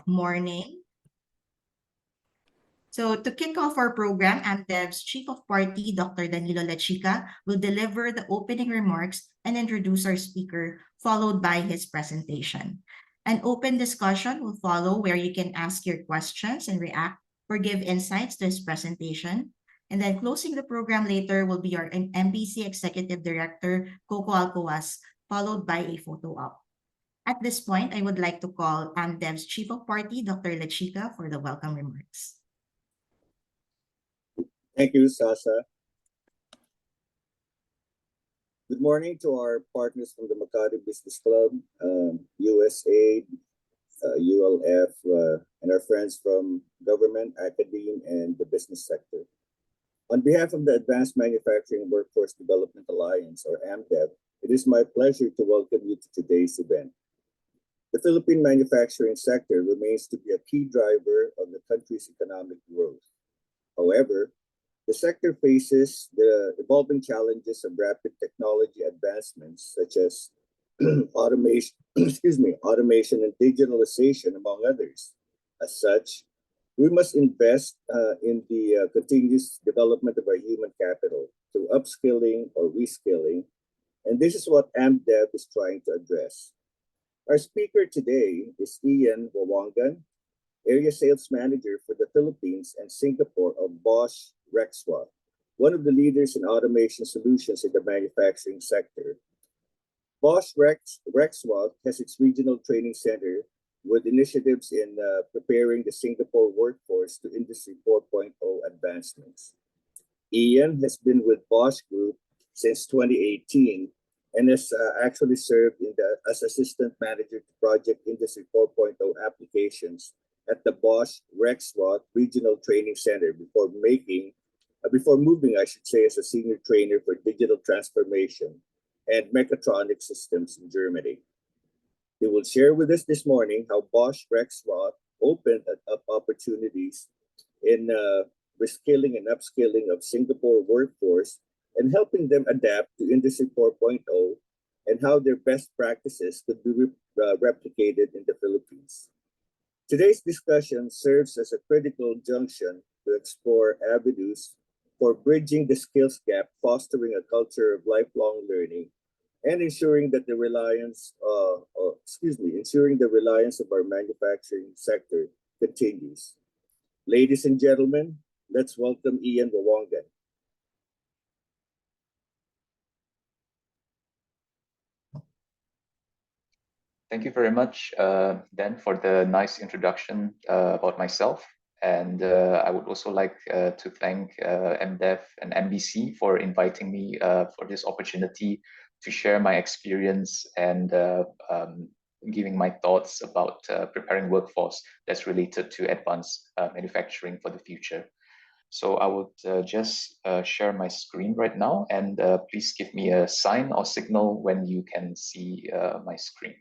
Morning. So to kick off our program, AMDev's Chief of Party, Dr. Danilo Lechica, will deliver the opening remarks and introduce our speaker, followed by his presentation. An open discussion will follow where you can ask your questions and react or give insights to his presentation. And then closing the program later will be our MBC Executive Director, Coco Alcoas, followed by a photo op. At this point, I would like to call AMDev's Chief of Party, Dr. Lechica, for the welcome remarks. Thank you, Sasa. Good morning to our partners from the Makati Business Club, USAID, ULF, and our friends from government, academia, and the business sector. On behalf of the Advanced Manufacturing Workforce Development Alliance, or AMDev, it is my pleasure to welcome you to today's event. The Philippine manufacturing sector remains to be a key driver of the country's economic growth. However, the sector faces the evolving challenges of rapid technology advancements such as automation and digitalization, among others. As such, we must invest in the continuous development of our human capital through upskilling or reskilling, and this is what AMDev is trying to address. Our speaker today is Ian Wawangan, Area Sales Manager for the Philippines and Singapore of Bosch Rexroth, one of the leaders in automation solutions in the manufacturing sector. Bosch Rexroth has its regional training center with initiatives in preparing the Singapore workforce to Industry 4.0 advancements. Ian has been with Bosch Group since 2018 and has actually served as Assistant Manager to Project Industry 4.0 applications at the Bosch Rexroth Regional Training Center before moving, I should say, as a senior trainer for digital transformation and mechatronic systems in Germany. He will share with us this morning how Bosch Rexroth opened up opportunities in reskilling and upskilling of Singapore workforce and helping them adapt to Industry 4.0 and how their best practices could be replicated in the Philippines. Today's discussion serves as a critical junction to explore avenues for bridging the skills gap, fostering a culture of lifelong learning, and ensuring the reliance of our manufacturing sector continues. Ladies and gentlemen, let's welcome Ian Wawangan. Thank you very much, Dan, for the nice introduction about myself. And I would also like to thank AMDev and MBC for inviting me for this opportunity to share my experience and giving my thoughts about preparing workforce that's related to advanced manufacturing for the future. So I would just share my screen right now, and please give me a sign or signal when you can see my screen.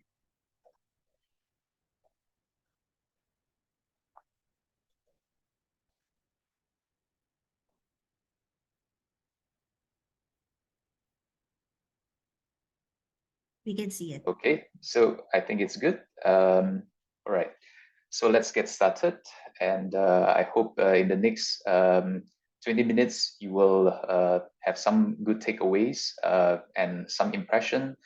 We can see it. Okay, so I think it's good. All right, so let's get started. And I hope in the next 20 minutes, you will have some good takeaways and some impression.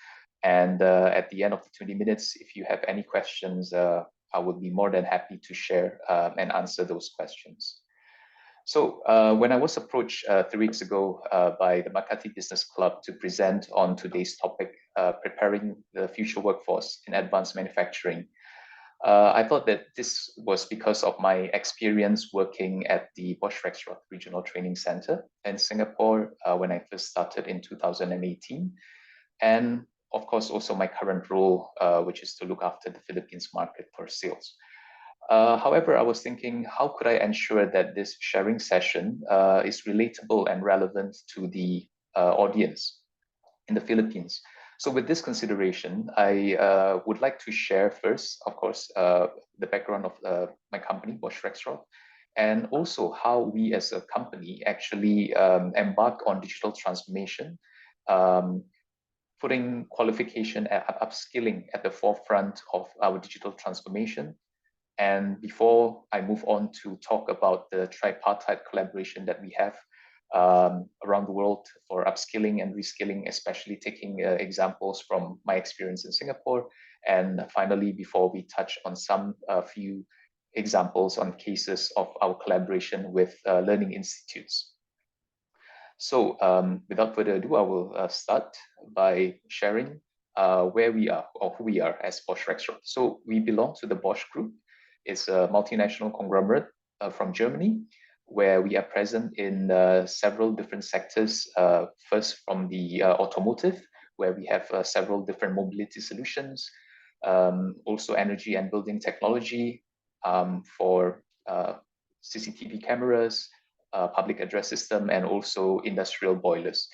And at the end of the 20 minutes, if you have any questions, I would be more than happy to share and answer those questions. So when I was approached 3 weeks ago by the Makati Business Club to present on today's topic, preparing the future workforce in advanced manufacturing, I thought that this was because of my experience working at the Bosch Rexroth Regional Training Center in Singapore when I first started in 2018. And of course, also my current role, which is to look after the Philippines market for sales. However, I was thinking, how could I ensure that this sharing session is relatable and relevant to the audience in the Philippines? So with this consideration, I would like to share first, of course, the background of my company, Bosch Rexroth, and also how we as a company actually embark on digital transformation, putting qualification and upskilling at the forefront of our digital transformation, And before I move on to talk about the tripartite collaboration that we have around the world for upskilling and reskilling, especially taking examples from my experience in Singapore. And finally, before we touch on some few examples on cases of our collaboration with learning institutes. So without further ado, I will start by sharing where we are or who we are as Bosch Rexroth. So we belong to the Bosch Group. It's a multinational conglomerate from Germany, where we are present in several different sectors. First from the automotive, where we have several different mobility solutions, also energy and building technology for CCTV cameras, public address system, and also industrial boilers.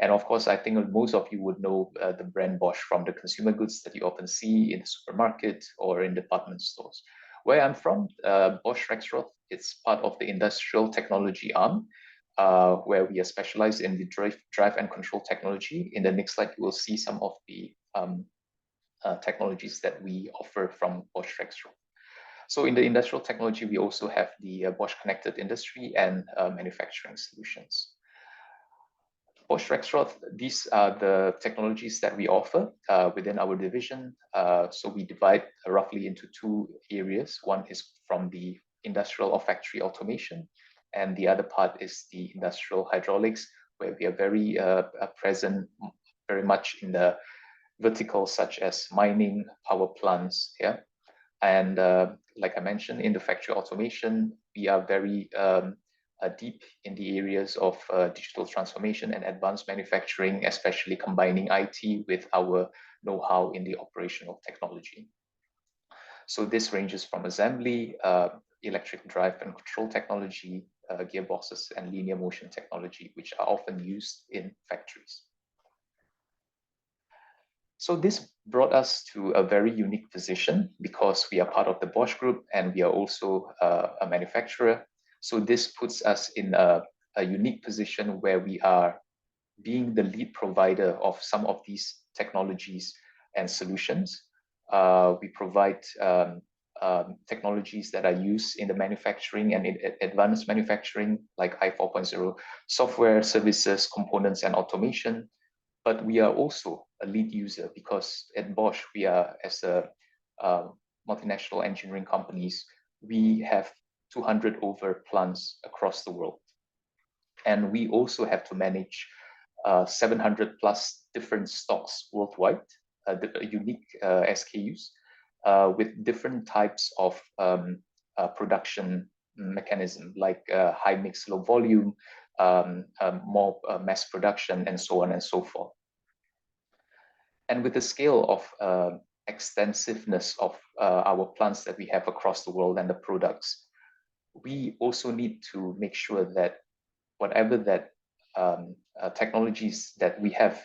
And of course, I think most of you would know the brand Bosch from the consumer goods that you often see in the supermarket or in department stores. Where I'm from, Bosch Rexroth, it's part of the industrial technology arm, where we are specialized in the drive and control technology. In the next slide, you will see some of the technologies that we offer from Bosch Rexroth. So in the industrial technology, we also have the Bosch Connected Industry and manufacturing solutions. Bosch Rexroth, these are the technologies that we offer within our division. So we divide roughly into two areas. One is from the industrial or factory automation, and the other part is the industrial hydraulics, where we are very present very much in the verticals such as mining, power plants, yeah. And like I mentioned, in the factory automation, we are very deep in the areas of digital transformation and advanced manufacturing, especially combining IT with our know-how in the operational technology. So this ranges from assembly, electric drive and control technology, gearboxes, and linear motion technology, which are often used in factories. So this brought us to a very unique position because we are part of the Bosch Group and we are also a manufacturer. So this puts us in a unique position where we are being the lead provider of some of these technologies and solutions. We provide technologies that are used in the manufacturing and in advanced manufacturing, like I 4.0 software, services, components, and automation. But we are also a lead user because at Bosch, we are, as a multinational engineering companies, we have 200 over plants across the world. And we also have to manage 700 plus different stocks worldwide, unique SKUs, with different types of production mechanism, like high mix, low volume, more mass production, and so on and so forth. And with the scale of extensiveness of our plants that we have across the world and the products, we also need to make sure that whatever that technologies that we have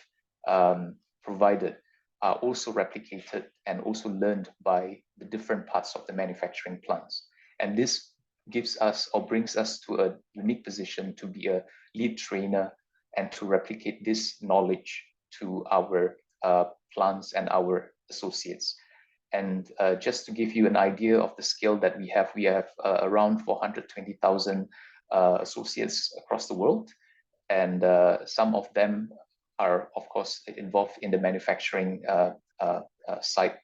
provided are also replicated and also learned by the different parts of the manufacturing plants. And this gives us or brings us to a unique position to be a lead trainer and to replicate this knowledge to our plants and our associates. And just to give you an idea of the scale that we have around 420,000 associates across the world. And some of them are, of course, involved in the manufacturing side.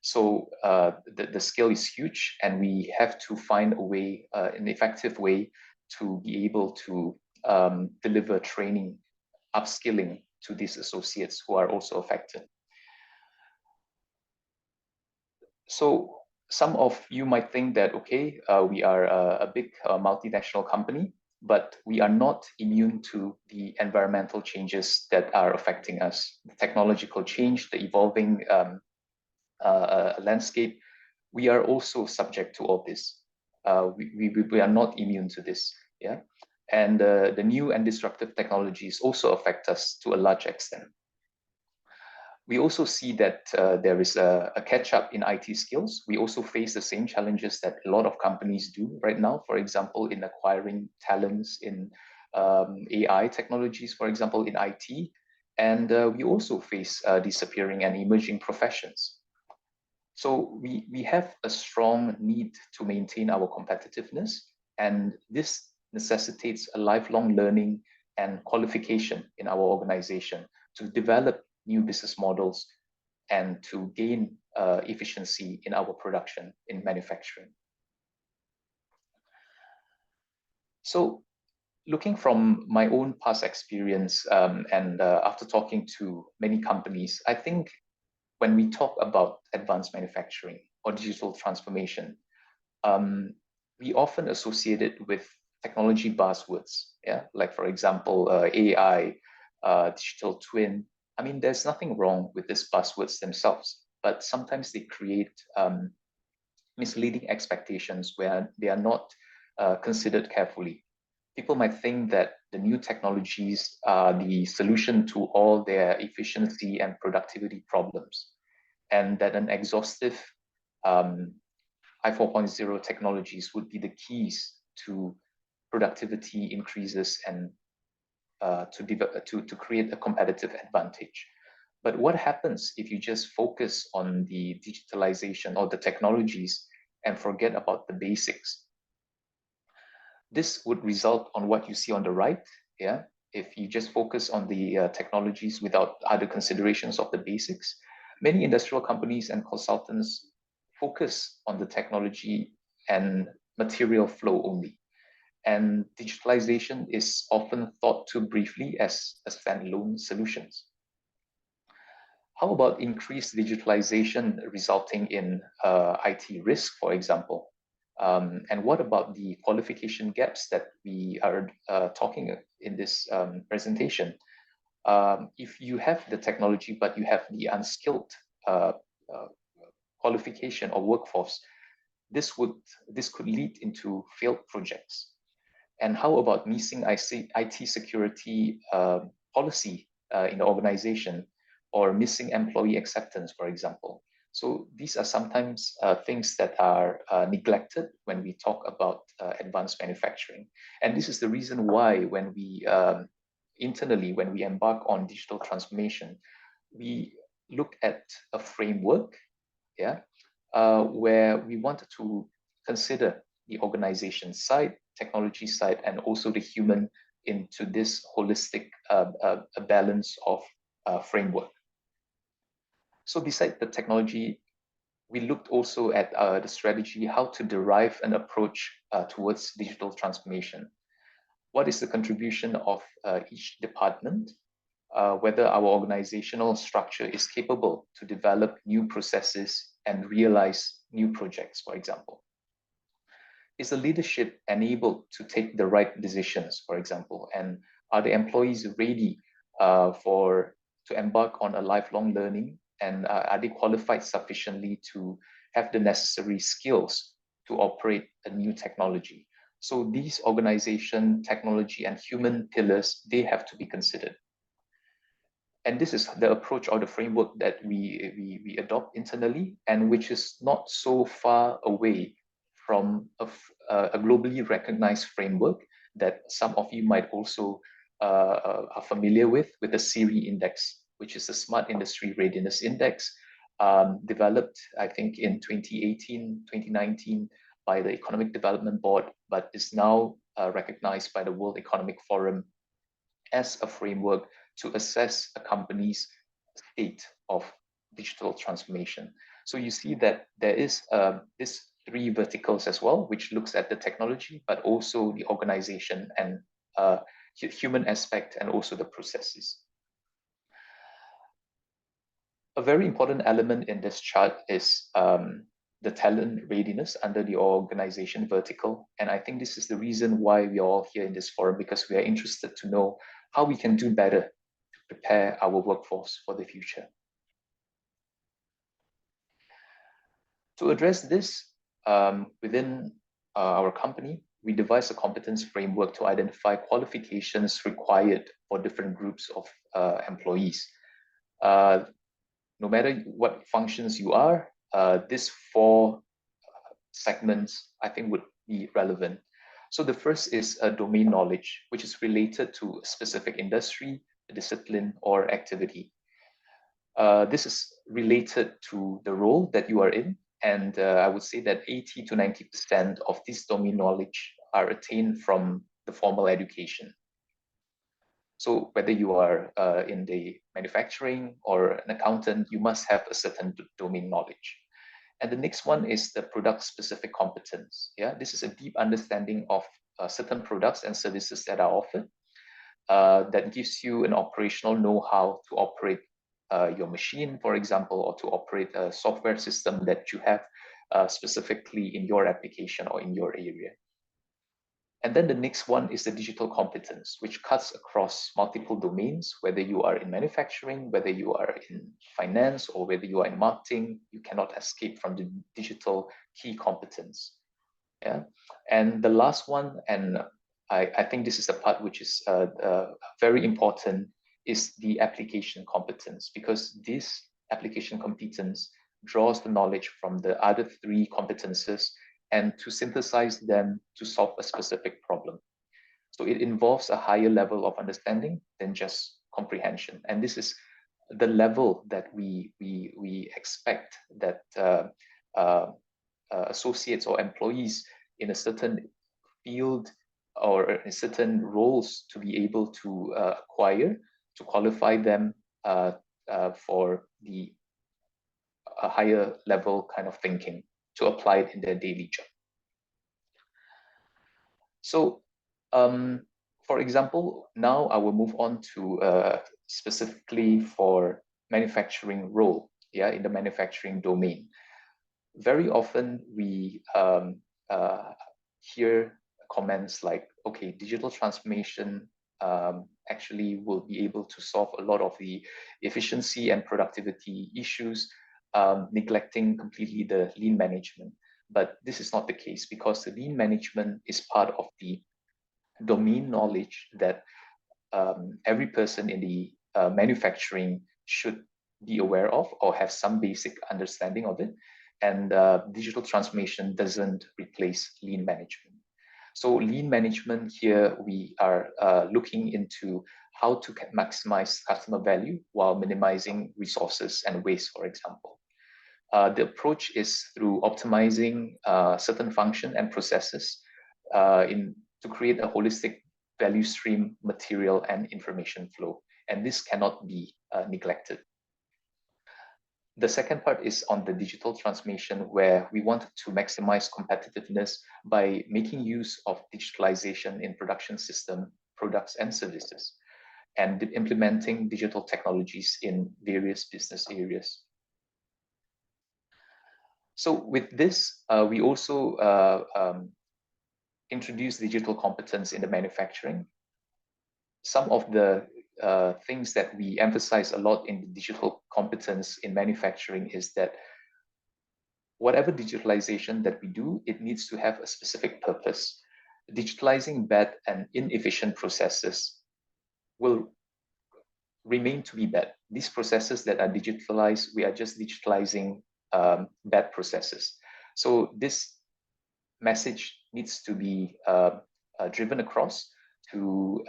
So the scale is huge, and we have to find a way, an effective way to be able to deliver training, upskilling to these associates who are also affected. So some of you might think that, okay, we are a big multinational company, but we are not immune to the environmental changes that are affecting us. The technological change, the evolving landscape, we are also subject to all this. We are not immune to this, yeah? And the new and disruptive technologies also affect us to a large extent. We also see that there is a catch-up in IT skills. We also face the same challenges that a lot of companies do right now, for example, in acquiring talents in AI technologies, for example, in IT. And we also face disappearing and emerging professions. So we have a strong need to maintain our competitiveness, and this necessitates a lifelong learning and qualification in our organization to develop new business models and to gain efficiency in our production in manufacturing. So looking from my own past experience and after talking to many companies, I think when we talk about advanced manufacturing or digital transformation, we often associate it with technology buzzwords, yeah, like for example, AI, digital twin. I mean, there's nothing wrong with these buzzwords themselves, but sometimes they create misleading expectations where they are not considered carefully. People might think that the new technologies are the solution to all their efficiency and productivity problems, and that an exhaustive I 4.0 technologies would be the keys to productivity increases and to create a competitive advantage. But what happens if you just focus on the digitalization or the technologies and forget about the basics? This would result on what you see on the right, yeah? If you just focus on the technologies without other considerations of the basics, many industrial companies and consultants focus on the technology and material flow only. And digitalization is often thought too briefly as a standalone solutions. How about increased digitalization resulting in IT risk, for example? And what about the qualification gaps that we are talking in this presentation? If you have the technology, but you have the unskilled qualification or workforce, this could lead into failed projects. And how about missing IT security policy in the organization, or missing employee acceptance, for example? So these are sometimes things that are neglected when we talk about advanced manufacturing. And this is the reason why when we internally, when we embark on digital transformation, we look at a framework, yeah, where we wanted to consider the organization side, technology side, and also the human into this holistic balance of framework. So besides the technology, we looked also at the strategy, how to derive an approach towards digital transformation. What is the contribution of each department? Whether our organizational structure is capable to develop new processes and realize new projects, for example. Is the leadership enabled to take the right decisions, for example, and are the employees ready to embark on a lifelong learning, and are they qualified sufficiently to have the necessary skills to operate a new technology? So these organization, technology, and human pillars, they have to be considered. And this is the approach or the framework that we adopt internally, and which is not so far away from a globally recognized framework that some of you might also are familiar with the SIRI index, which is the Smart Industry Readiness Index, developed, I think, in 2018, 2019 by the Economic Development Board, but is now recognized by the World Economic Forum as a framework to assess a company's state of digital transformation. So you see that there is this three verticals as well, which looks at the technology, but also the organization and human aspect, and also the processes. A very important element in this chart is the talent readiness under the organization vertical. And I think this is the reason why we are all here in this forum, because we are interested to know how we can do better to prepare our workforce for the future. To address this, within our company, we devised a competence framework to identify qualifications required for different groups of employees. No matter what functions you are, these four segments, I think, would be relevant. So the first is a domain knowledge, which is related to a specific industry, discipline, or activity. This is related to the role that you are in, and I would say that 80 to 90% of this domain knowledge are attained from the formal education. So whether you are in the manufacturing or an accountant, you must have a certain domain knowledge. And the next one is the product-specific competence. Yeah, this is a deep understanding of certain products and services that are offered. That gives you an operational know-how to operate your machine, for example, or to operate a software system that you have specifically in your application or in your area. And then the next one is the digital competence, which cuts across multiple domains, whether you are in manufacturing, whether you are in finance, or whether you are in marketing, you cannot escape from the digital key competence. Yeah. And the last one, and I think this is the part which is very important, is the application competence, because this application competence draws the knowledge from the other three competences and to synthesize them to solve a specific problem. So it involves a higher level of understanding than just comprehension. And this is the level that we expect that associates or employees in a certain field or in certain roles to be able to acquire, to qualify them for the higher level kind of thinking, to apply it in their daily job. So, for example, now I will move on to specifically for manufacturing role, yeah, in the manufacturing domain. Very often we hear comments like, okay, digital transformation actually will be able to solve a lot of the efficiency and productivity issues, neglecting completely the lean management. But this is not the case, because the lean management is part of the domain knowledge that every person in the manufacturing should be aware of or have some basic understanding of it. And digital transformation doesn't replace lean management. So lean management here, we are looking into how to maximize customer value while minimizing resources and waste, for example. The approach is through optimizing certain function and processes to create a holistic value stream, material, and information flow. And this cannot be neglected. The second part is on the digital transformation, where we want to maximize competitiveness by making use of digitalization in production system, products, and services, and implementing digital technologies in various business areas. So with this, we also introduce digital competence in the manufacturing. Some of the things that we emphasize a lot in the digital competence in manufacturing is that whatever digitalization that we do, it needs to have a specific purpose. Digitalizing bad and inefficient processes will remain to be bad. These processes that are digitalized, we are just digitalizing bad processes. So this message needs to be driven across to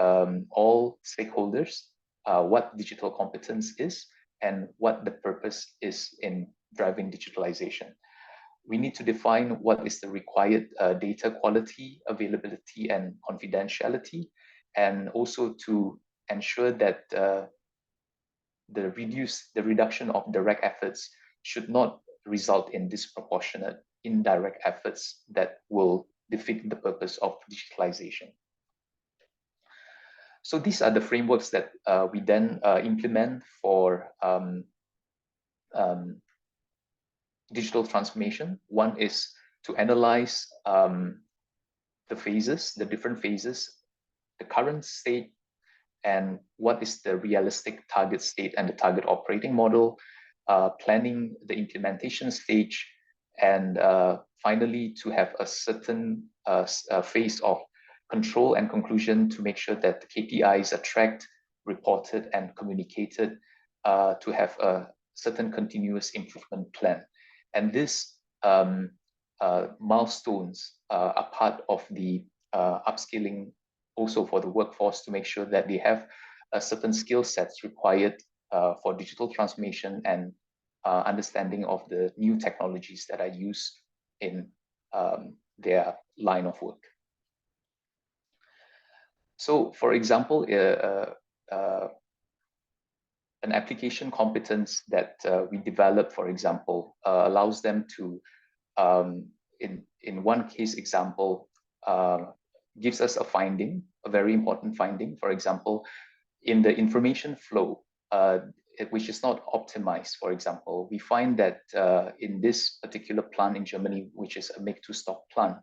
all stakeholders, what digital competence is and what the purpose is in driving digitalization. We need to define what is the required data quality, availability, and confidentiality, and also to ensure that the reduction of direct efforts should not result in disproportionate indirect efforts that will defeat the purpose of digitalization. So these are the frameworks that we then implement for digital transformation. One is to analyze the phases, the different phases, the current state, and what is the realistic target state and the target operating model, planning the implementation stage, and finally to have a certain phase of control and conclusion to make sure that the KPIs are tracked, reported, and communicated to have a certain continuous improvement plan. And these milestones are part of the upskilling also for the workforce to make sure that they have certain skill sets required for digital transformation and understanding of the new technologies that are used in their line of work. So, for example, an application competence that we develop, for example, allows them to, in one case example, gives us a finding, a very important finding. For example, in the information flow, which is not optimized, for example, we find that in this particular plant in Germany, which is a make-to-stock plant,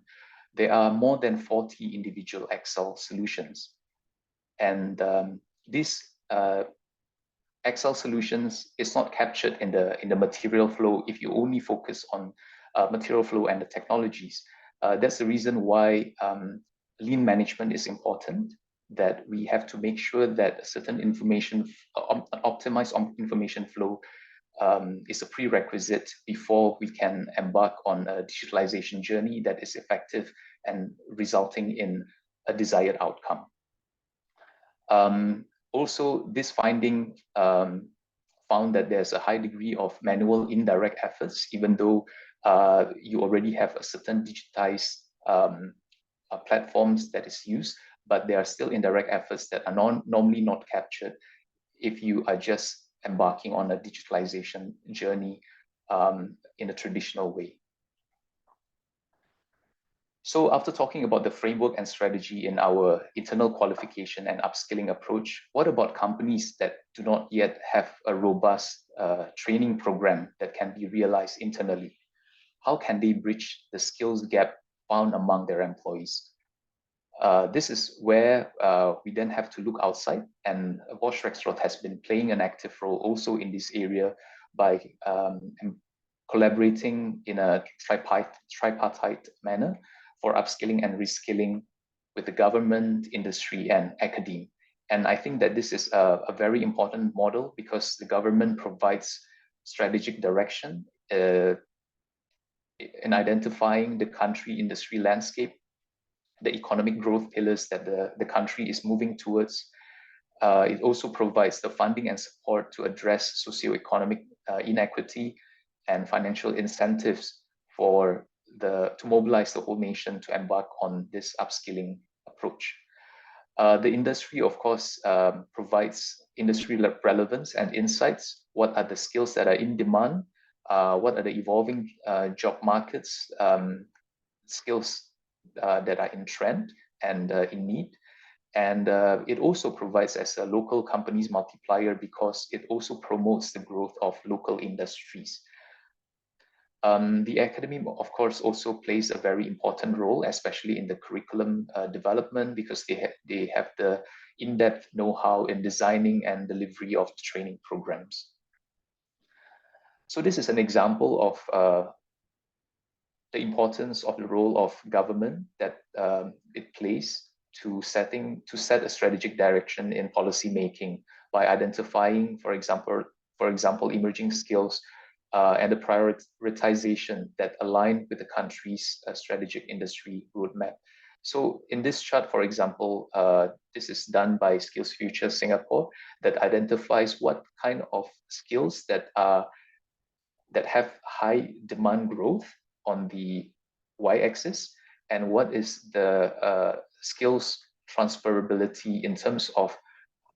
there are more than 40 individual Excel solutions. And these Excel solutions is not captured in the material flow if you only focus on material flow and the technologies. That's the reason why lean management is important, that we have to make sure that a certain information, optimized information flow is a prerequisite before we can embark on a digitalization journey that is effective and resulting in a desired outcome. Also, this finding found that there's a high degree of manual indirect efforts, even though you already have a certain digitized platforms that is used, but there are still indirect efforts that are normally not captured if you are just embarking on a digitalization journey in a traditional way. So after talking about the framework and strategy in our internal qualification and upskilling approach, what about companies that do not yet have a robust training program that can be realized internally? How can they bridge the skills gap found among their employees? This is where we then have to look outside, and Bosch Rexroth has been playing an active role also in this area by collaborating in a tripartite manner for upskilling and reskilling with the government, industry, and academia. And I think that this is a very important model because the government provides strategic direction in identifying the country industry landscape, the economic growth pillars that the country is moving towards. It also provides the funding and support to address socioeconomic inequity and financial incentives to mobilize the whole nation to embark on this upskilling approach. The industry, of course, provides industry relevance and insights. What are the skills that are in demand? What are the evolving job markets, skills that are in trend and in need? And it also provides as a local companies multiplier because it also promotes the growth of local industries. The academy, of course, also plays a very important role, especially in the curriculum development, because they have the in-depth know-how in designing and delivery of the training programs. So this is an example of the importance of the role of government that it plays to set a strategic direction in policy making by identifying, for example, emerging skills and the prioritization that align with the country's strategic industry roadmap. So in this chart, for example, this is done by Skills Future Singapore that identifies what kind of skills that have high demand growth on the y-axis, and what is the skills transferability in terms of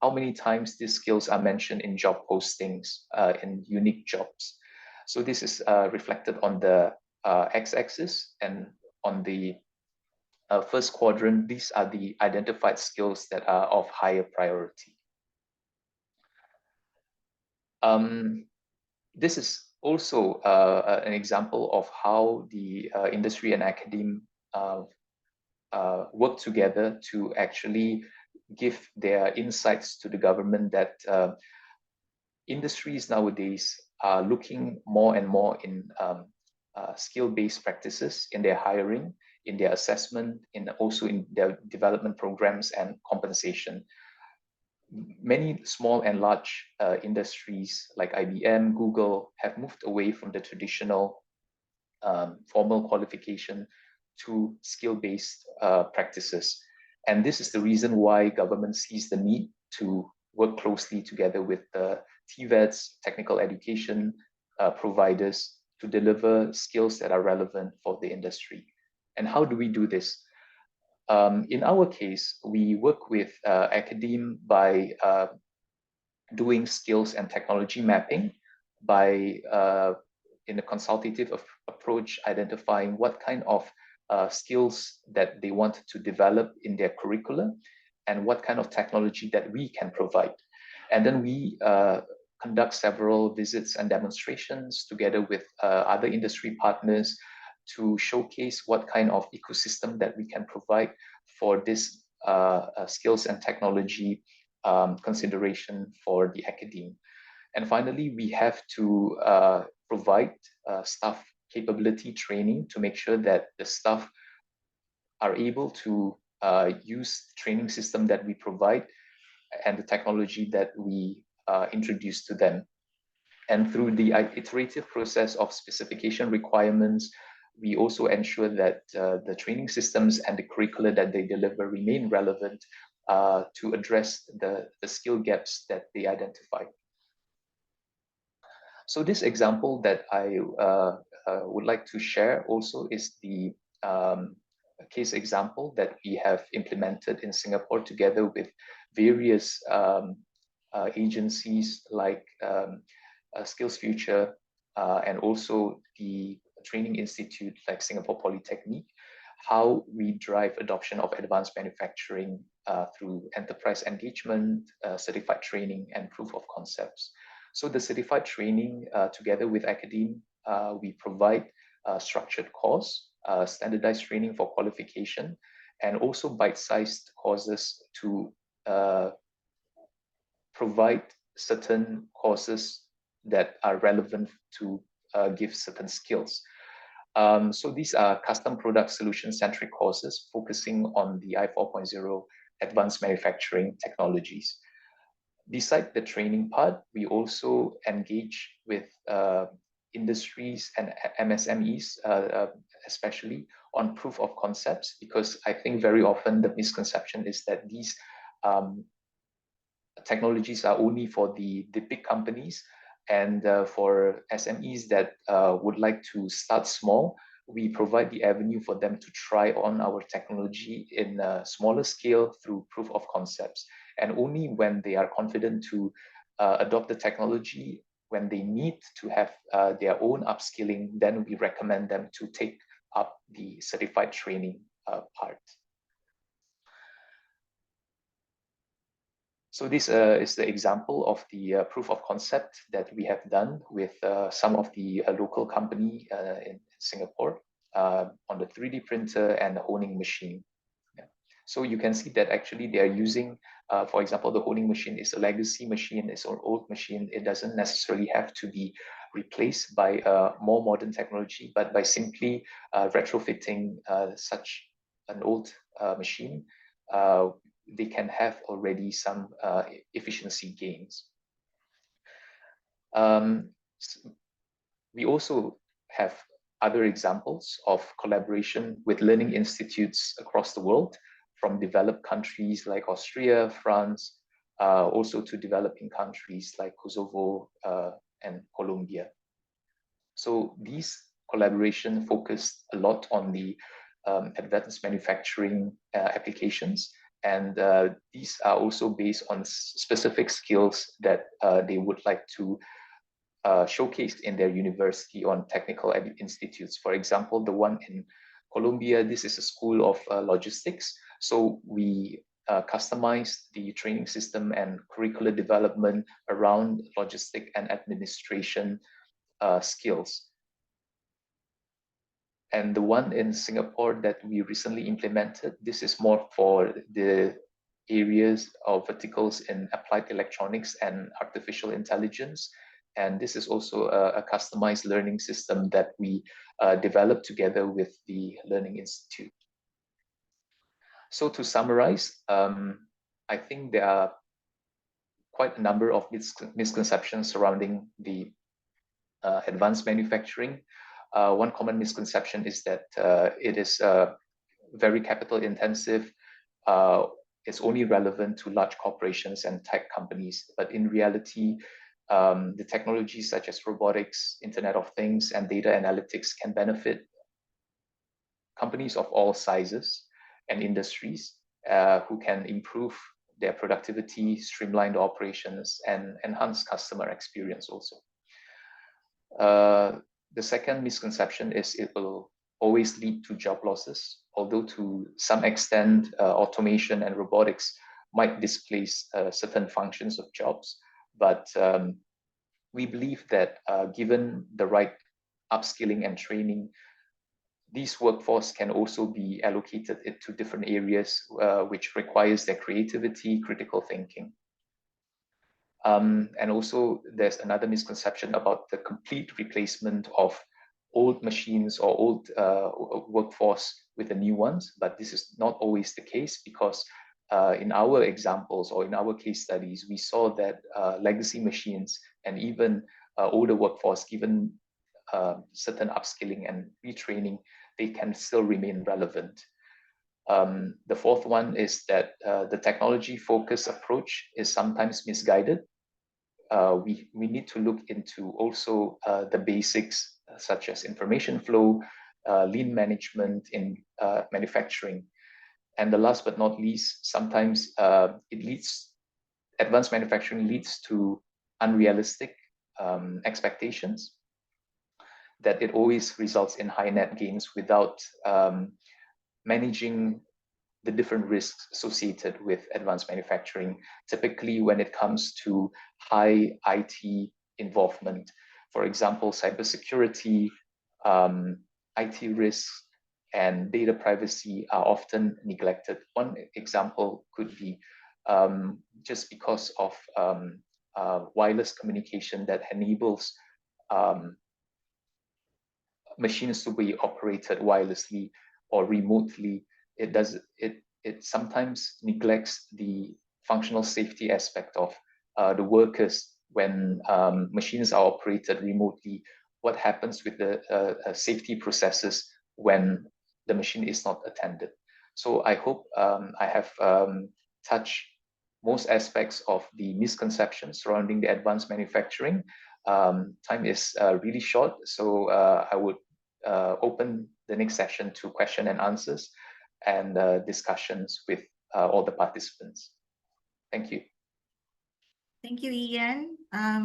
how many times these skills are mentioned in job postings, in unique jobs. So this is reflected on the x-axis, and on the first quadrant, these are the identified skills that are of higher priority. This is also an example of how the industry and academia work together to actually give their insights to the government that industries nowadays are looking more and more in skill-based practices in their hiring, in their assessment, also in their development programs and compensation. Many small and large industries like IBM, Google have moved away from the traditional formal qualification to skill-based practices. And this is the reason why government sees the need to work closely together with the TVETs, technical education providers, to deliver skills that are relevant for the industry. And how do we do this? In our case, we work with academe by doing skills and technology mapping, by in a consultative approach, identifying what kind of skills that they want to develop in their curricula and what kind of technology that we can provide. And then we conduct several visits and demonstrations together with other industry partners to showcase what kind of ecosystem that we can provide for this skills and technology consideration for the academe. And finally, we have to provide staff capability training to make sure that the staff are able to use the training system that we provide and the technology that we introduce to them. And through the iterative process of specification requirements, we also ensure that the training systems and the curricula that they deliver remain relevant to address the skill gaps that they identify. So this example that I would like to share also is the case example that we have implemented in Singapore together with various agencies like Skills Future and also the training institute like Singapore Polytechnic, how we drive adoption of advanced manufacturing through enterprise engagement, certified training, and proof of concepts. So the certified training, together with academe, we provide structured course, standardized training for qualification, and also bite-sized courses to provide certain courses that are relevant to give certain skills. So these are custom product solution-centric courses focusing on the I4.0 advanced manufacturing technologies. Besides the training part, we also engage with industries and MSMEs, especially on proof of concepts, because I think very often the misconception is that these technologies are only for the big companies, and for SMEs that would like to start small, we provide the avenue for them to try on our technology in a smaller scale through proof of concepts. And only when they are confident to adopt the technology, when they need to have their own upskilling, then we recommend them to take up the certified training part. So this is the example of the proof of concept that we have done with some of the local company in Singapore on the 3D printer and the honing machine. Yeah. So you can see that actually they are using, for example, the honing machine is a legacy machine, it's an old machine. It doesn't necessarily have to be replaced by more modern technology, but by simply retrofitting such an old machine, they can have already some efficiency gains. We also have other examples of collaboration with learning institutes across the world, from developed countries like Austria, France, also to developing countries like Kosovo and Colombia. So these collaboration focused a lot on the advanced manufacturing applications. And these are also based on specific skills that they would like to showcase in their university on technical institutes. For example, the one in Colombia, this is a school of logistics. So we customize the training system and curricular development around logistic and administration skills. And the one in Singapore that we recently implemented, this is more for the areas of verticals in applied electronics and artificial intelligence. And this is also a customized learning system that we developed together with the Learning Institute. So to summarize, I think there are quite a number of misconceptions surrounding the advanced manufacturing. One common misconception is that it is very capital intensive. It's only relevant to large corporations and tech companies. But in reality, the technologies such as robotics, Internet of Things, and data analytics can benefit companies of all sizes and industries who can improve their productivity, streamline the operations, and enhance customer experience also. The second misconception is it will always lead to job losses, although to some extent automation and robotics might displace certain functions of jobs. But we believe that given the right upskilling and training, these workforce can also be allocated into different areas which requires their creativity, critical thinking. And also there's another misconception about the complete replacement of old machines or old workforce with the new ones, but this is not always the case because in our examples or in our case studies, we saw that legacy machines and even older workforce, given certain upskilling and retraining, they can still remain relevant. The fourth one is that the technology-focused approach is sometimes misguided. We need to look into also the basics such as information flow, lean management in manufacturing. And the last but not least, sometimes advanced manufacturing leads to unrealistic expectations, that it always results in high net gains without managing the different risks associated with advanced manufacturing, typically when it comes to high IT involvement. For example, cybersecurity, IT risks, and data privacy are often neglected. One example could be just because of wireless communication that enables machines to be operated wirelessly or remotely. It sometimes neglects the functional safety aspect of the workers when machines are operated remotely. What happens with the safety processes when the machine is not attended? So I hope I have touched most aspects of the misconceptions surrounding the advanced manufacturing. Time is really short, so I would open the next session to question and answers and discussions with all the participants. Thank you. Thank you, Ian.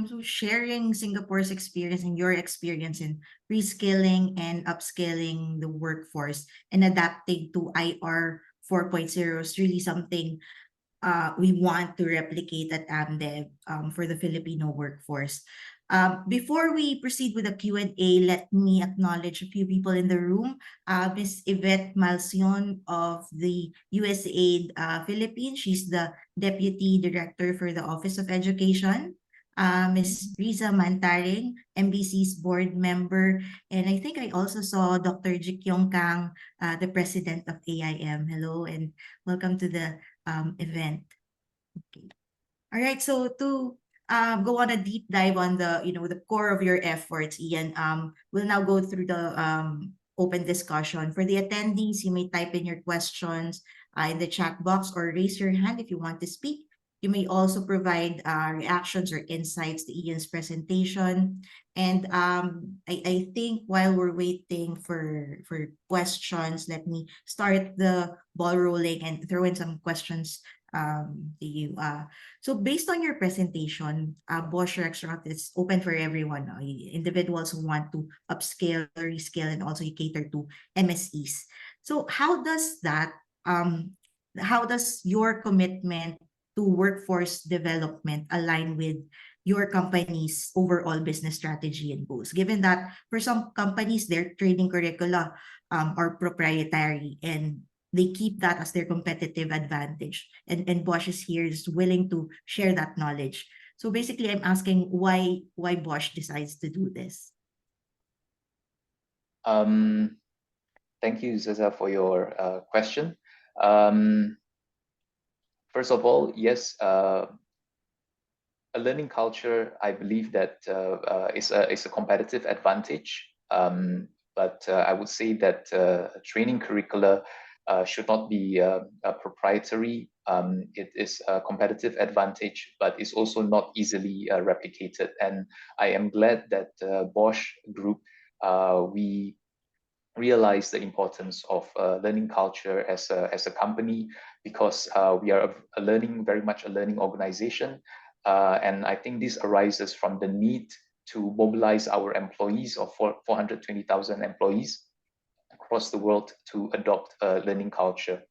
So sharing Singapore's experience and your experience in reskilling and upskilling the workforce and adapting to IR 4.0 is really something we want to replicate at AMDev for the Filipino workforce. Before we proceed with the Q&A, let me acknowledge a few people in the room. Ms. Yvette Malcion of the USAID Philippines. She's the Deputy Director for the Office of Education. Ms. Riza Mantaring, MBC's board member. And I think I also saw Dr. Jikyong Kang, the President of AIM. Hello and welcome to the event. Okay. All right, so to go on a deep dive on the the core of your efforts, Ian, we'll now go through the open discussion. For the attendees, you may type in your questions in the chat box or raise your hand if you want to speak. You may also provide reactions or insights to Ian's presentation. And I think while we're waiting for questions, let me start the ball rolling and throw in some questions to you. So based on your presentation, Bosch Rexroth is open for everyone. Individuals who want to upscale, reskill, and also cater to MSEs. So how does your commitment to workforce development align with your company's overall business strategy and goals? Given that for some companies, their training curricula are proprietary and they keep that as their competitive advantage. And Bosch is here, is willing to share that knowledge. So basically, I'm asking why Bosch decides to do this. Thank you, Zaza, for your question. First of all, yes, a learning culture, I believe that is a competitive advantage. But I would say that training curricula should not be proprietary. It is a competitive advantage, but it's also not easily replicated. And I am glad that Bosch Group, we realize the importance of learning culture as a company, because we are very much a learning organization. And I think this arises from the need to mobilize our employees of 420,000 employees across the world to adopt a learning culture.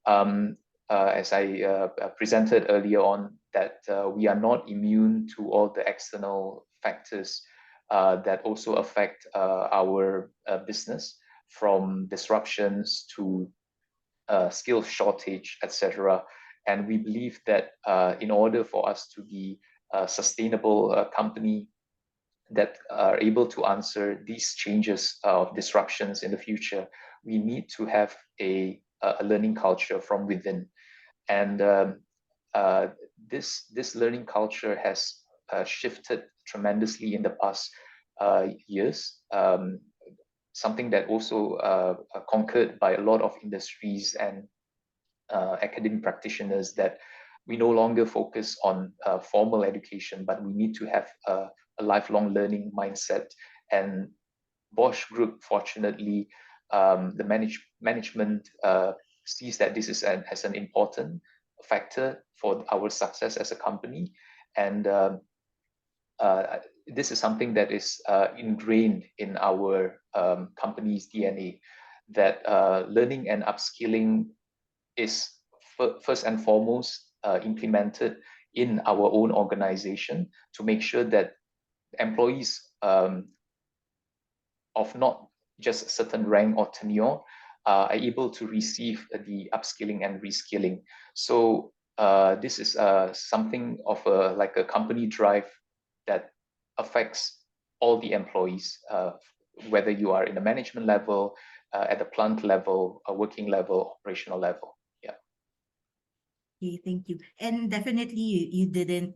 As I presented earlier on, that we are not immune to all the external factors that also affect our business, from disruptions to skill shortage, etc. And we believe that in order for us to be a sustainable company that are able to answer these changes of disruptions in the future, we need to have a learning culture from within. And this learning culture has shifted tremendously in the past years. Something that also conquered by a lot of industries and academic practitioners, that we no longer focus on formal education, but we need to have a lifelong learning mindset. And Bosch Group, fortunately, the management sees that this is as an important factor for our success as a company. And this is something that is ingrained in our company's DNA, that learning and upskilling is first and foremost implemented in our own organization, to make sure that employees of not just a certain rank or tenure are able to receive the upskilling and reskilling. So this is something of like a company drive that affects all the employees, whether you are in the management level, at the plant level, working level, operational level. Yeah. Okay, thank you. And definitely you didn't,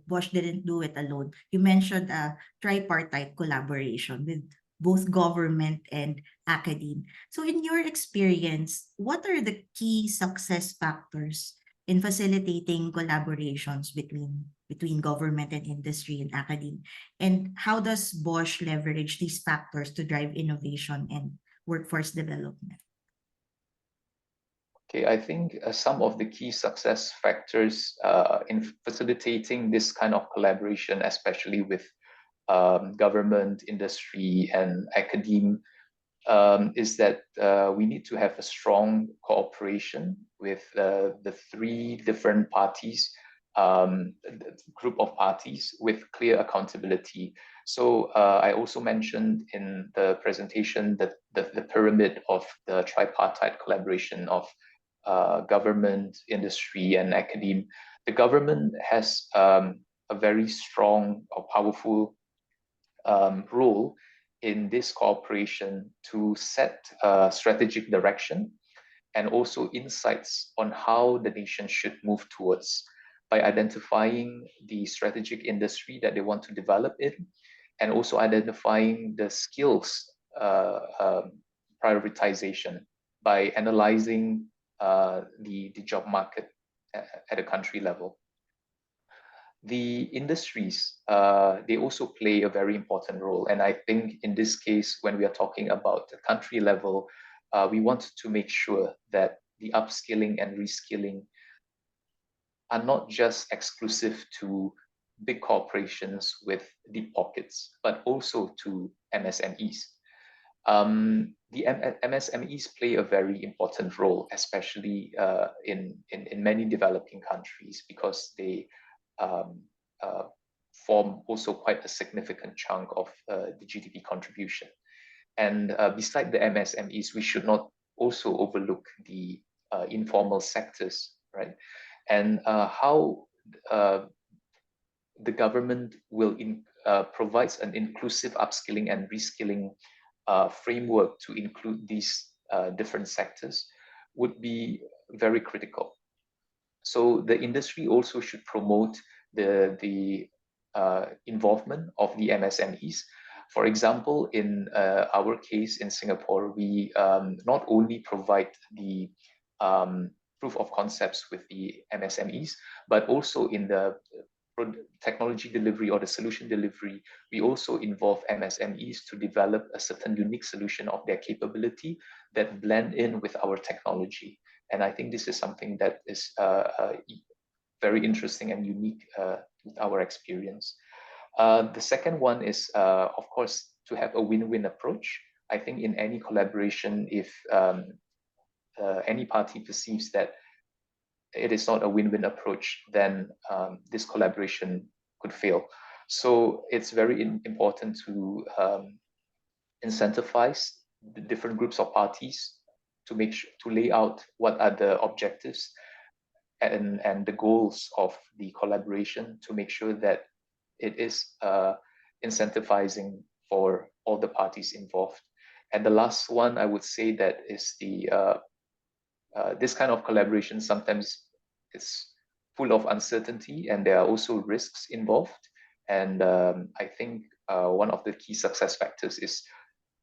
Bosch didn't do it alone. You mentioned a tripartite collaboration with both government and academe. So in your experience, what are the key success factors in facilitating collaborations between government and industry and academe? And how does Bosch leverage these factors to drive innovation and workforce development? Okay, I think some of the key success factors in facilitating this kind of collaboration, especially with government, industry, and academe, is that we need to have a strong cooperation with the three different parties, group of parties, with clear accountability. So I also mentioned in the presentation that the pyramid of the tripartite collaboration of government, industry, and academe. The government has a very strong or powerful role in this cooperation to set strategic direction and also insights on how the nation should move towards, by identifying the strategic industry that they want to develop in, and also identifying the skills prioritization by analyzing the job market at a country level. The industries, they also play a very important role. And I think in this case, when we are talking about the country level, we want to make sure that the upskilling and reskilling are not just exclusive to big corporations with deep pockets, but also to MSMEs. The MSMEs play a very important role, especially in many developing countries, because they form also quite a significant chunk of the GDP contribution. And beside the MSMEs, we should not also overlook the informal sectors, right? And how the government will provides an inclusive upskilling and reskilling framework to include these different sectors would be very critical. So the industry also should promote the involvement of the MSMEs. For example, in our case in Singapore, we not only provide the proof of concepts with the MSMEs, but also in the technology delivery or the solution delivery, we also involve MSMEs to develop a certain unique solution of their capability that blend in with our technology. And I think this is something that is very interesting and unique with our experience. The second one is, of course, to have a win-win approach. I think in any collaboration, if any party perceives that it is not a win-win approach, then this collaboration could fail. So it's very important to incentivize the different groups of parties to to lay out what are the objectives and the goals of the collaboration, to make sure that it is incentivizing for all the parties involved. And the last one I would say that is the this kind of collaboration sometimes is full of uncertainty, and there are also risks involved. And I think one of the key success factors is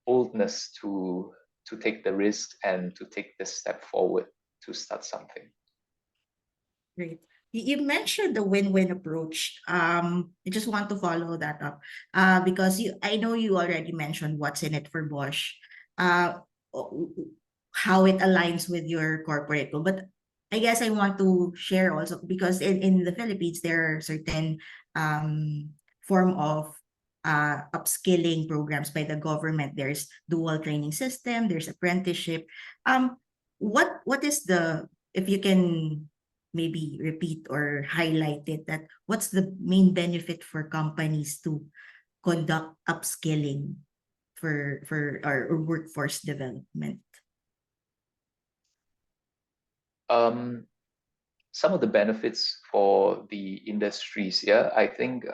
boldness to take the risk and to take the step forward to start something. Great. You mentioned the win-win approach. I just want to follow that up because I know you already mentioned what's in it for Bosch, how it aligns with your corporate goal. But I guess I want to share also, because in the Philippines, there are certain form of upskilling programs by the government. There's dual training system, there's apprenticeship. What is if you can maybe repeat or highlight it, that what's the main benefit for companies to conduct upskilling for our workforce development? Some of the benefits for the industries, yeah, I think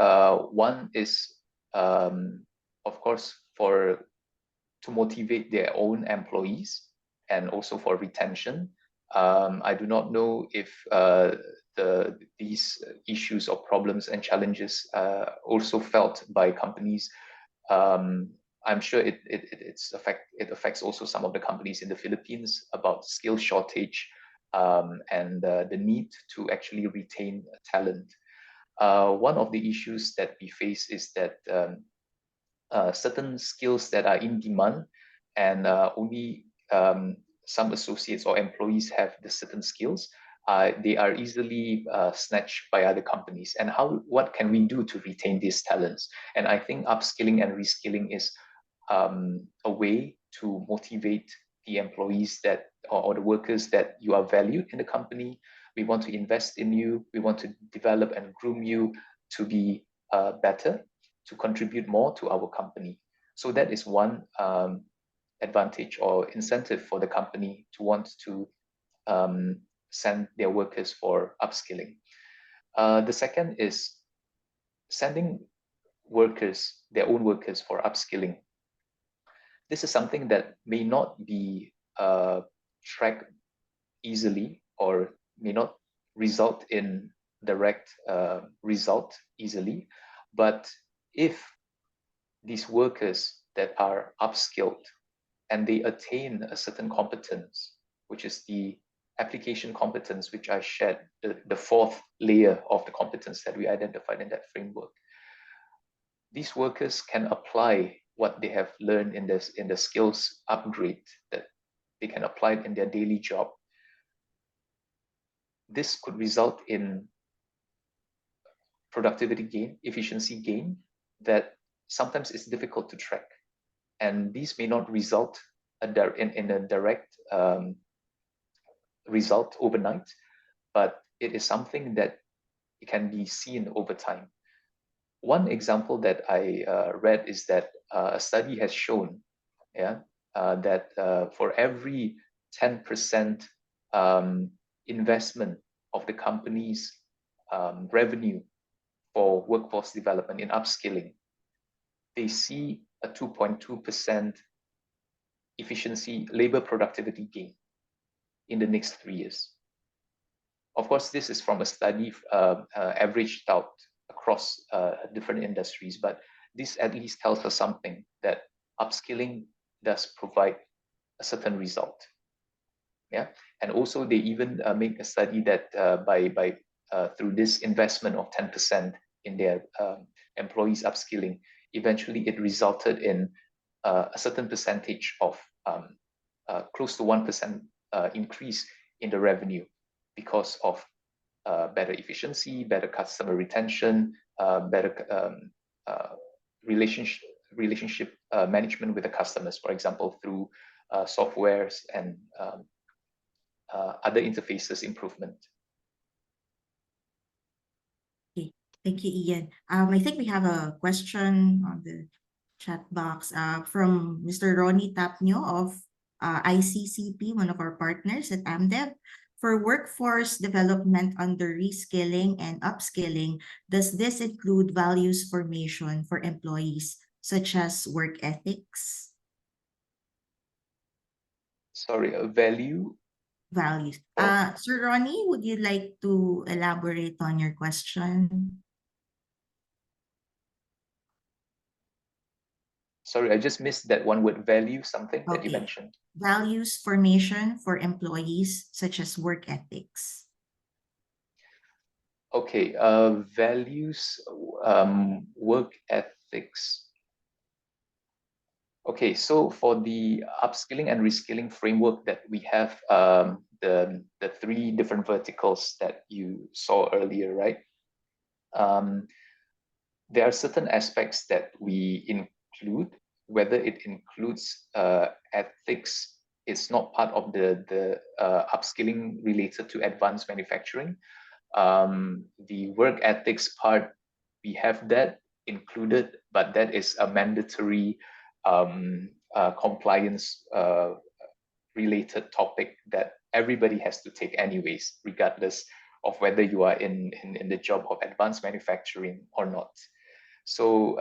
one is, of course, to motivate their own employees and also for retention. I do not know if these issues or problems and challenges also felt by companies. I'm sure it affects also some of the companies in the Philippines about skill shortage and the need to actually retain talent. One of the issues that we face is that certain skills that are in demand and only some associates or employees have the certain skills, they are easily snatched by other companies. And what can we do to retain these talents? And I think upskilling and reskilling is a way to motivate the employees or the workers that you are valued in the company. We want to invest in you. We want to develop and groom you to be better, to contribute more to our company. So that is one advantage or incentive for the company to want to send their workers for upskilling. The second is sending their own workers for upskilling. This is something that may not be tracked easily or may not result in direct result easily. But if these workers that are upskilled and they attain a certain competence, which is the application competence, which I shared, the fourth layer of the competence that we identified in that framework, these workers can apply what they have learned in the skills upgrade, that they can apply it in their daily job. This could result in productivity gain, efficiency gain, that sometimes is difficult to track. And these may not result in a direct result overnight, but it is something that can be seen over time. One example that I read is that a study has shown that for every 10% investment of the company's revenue for workforce development in upskilling, they see a 2.2% efficiency, labor productivity gain in the next 3 years. Of course, this is from a study averaged out across different industries, but this at least tells us something, that upskilling does provide a certain result. Yeah, and also they even make a study that through this investment of 10% in their employees upskilling, eventually it resulted in a certain percentage of close to 1% increase in the revenue because of better efficiency, better customer retention, better relationship management with the customers, for example, through softwares and other interfaces improvement. Okay, thank you, Ian. I think we have a question on the chat box from Mr. Ronnie Tapnio of ICCP, one of our partners at AMDev. For workforce development under reskilling and upskilling, does this include values formation for employees, such as work ethics? Sorry, value? Values. Oh. Sir Ronnie, would you like to elaborate on your question? Sorry, I just missed that one word, value something that you mentioned. Values formation for employees, such as work ethics. Okay, values, work ethics. Okay, so for the upskilling and reskilling framework that we have, the three different verticals that you saw earlier, right? There are certain aspects that we include. Whether it includes ethics is not part of the upskilling related to advanced manufacturing. The work ethics part, we have that included, but that is a mandatory compliance related topic that everybody has to take anyways, regardless of whether you are in the job of advanced manufacturing or not. So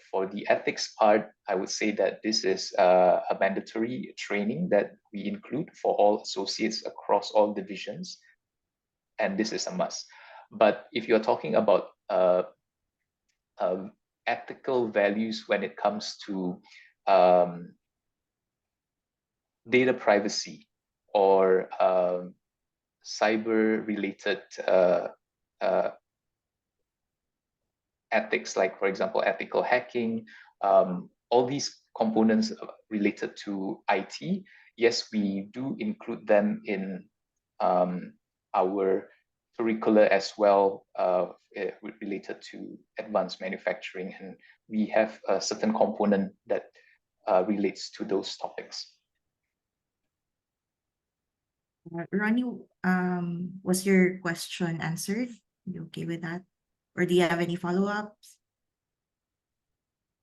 for the ethics part, I would say that this is a mandatory training that we include for all associates across all divisions, and this is a must. But if you're talking about ethical values when it comes to data privacy or cyber-related ethics, like, for example, ethical hacking, all these components related to IT, yes, we do include them in our curricula as well, related to advanced manufacturing, and we have a certain component that relates to those topics. Ronnie, was your question answered? You okay with that? Or do you have any follow-ups?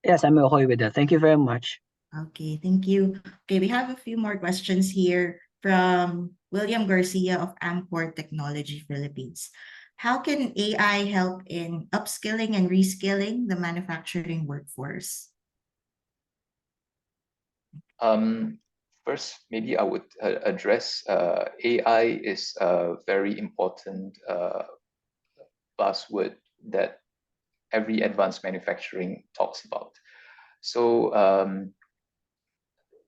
Yes, I'm okay with that. Thank you very much. Okay, thank you. Okay, we have a few more questions here from William Garcia of Amcor Technology Philippines. How can AI help in upskilling and reskilling the manufacturing workforce? First, maybe I would address AI is a very important buzzword that every advanced manufacturing talks about. So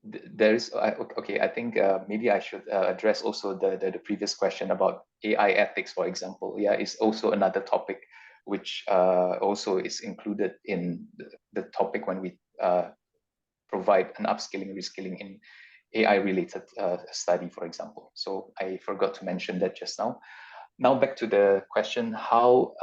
there is, okay, I think maybe I should address also the previous question about AI ethics, for example. Yeah, is also another topic which also is included in the topic when we provide an upskilling, reskilling in AI-related study, for example. So I forgot to mention that just now. Now back to the question, how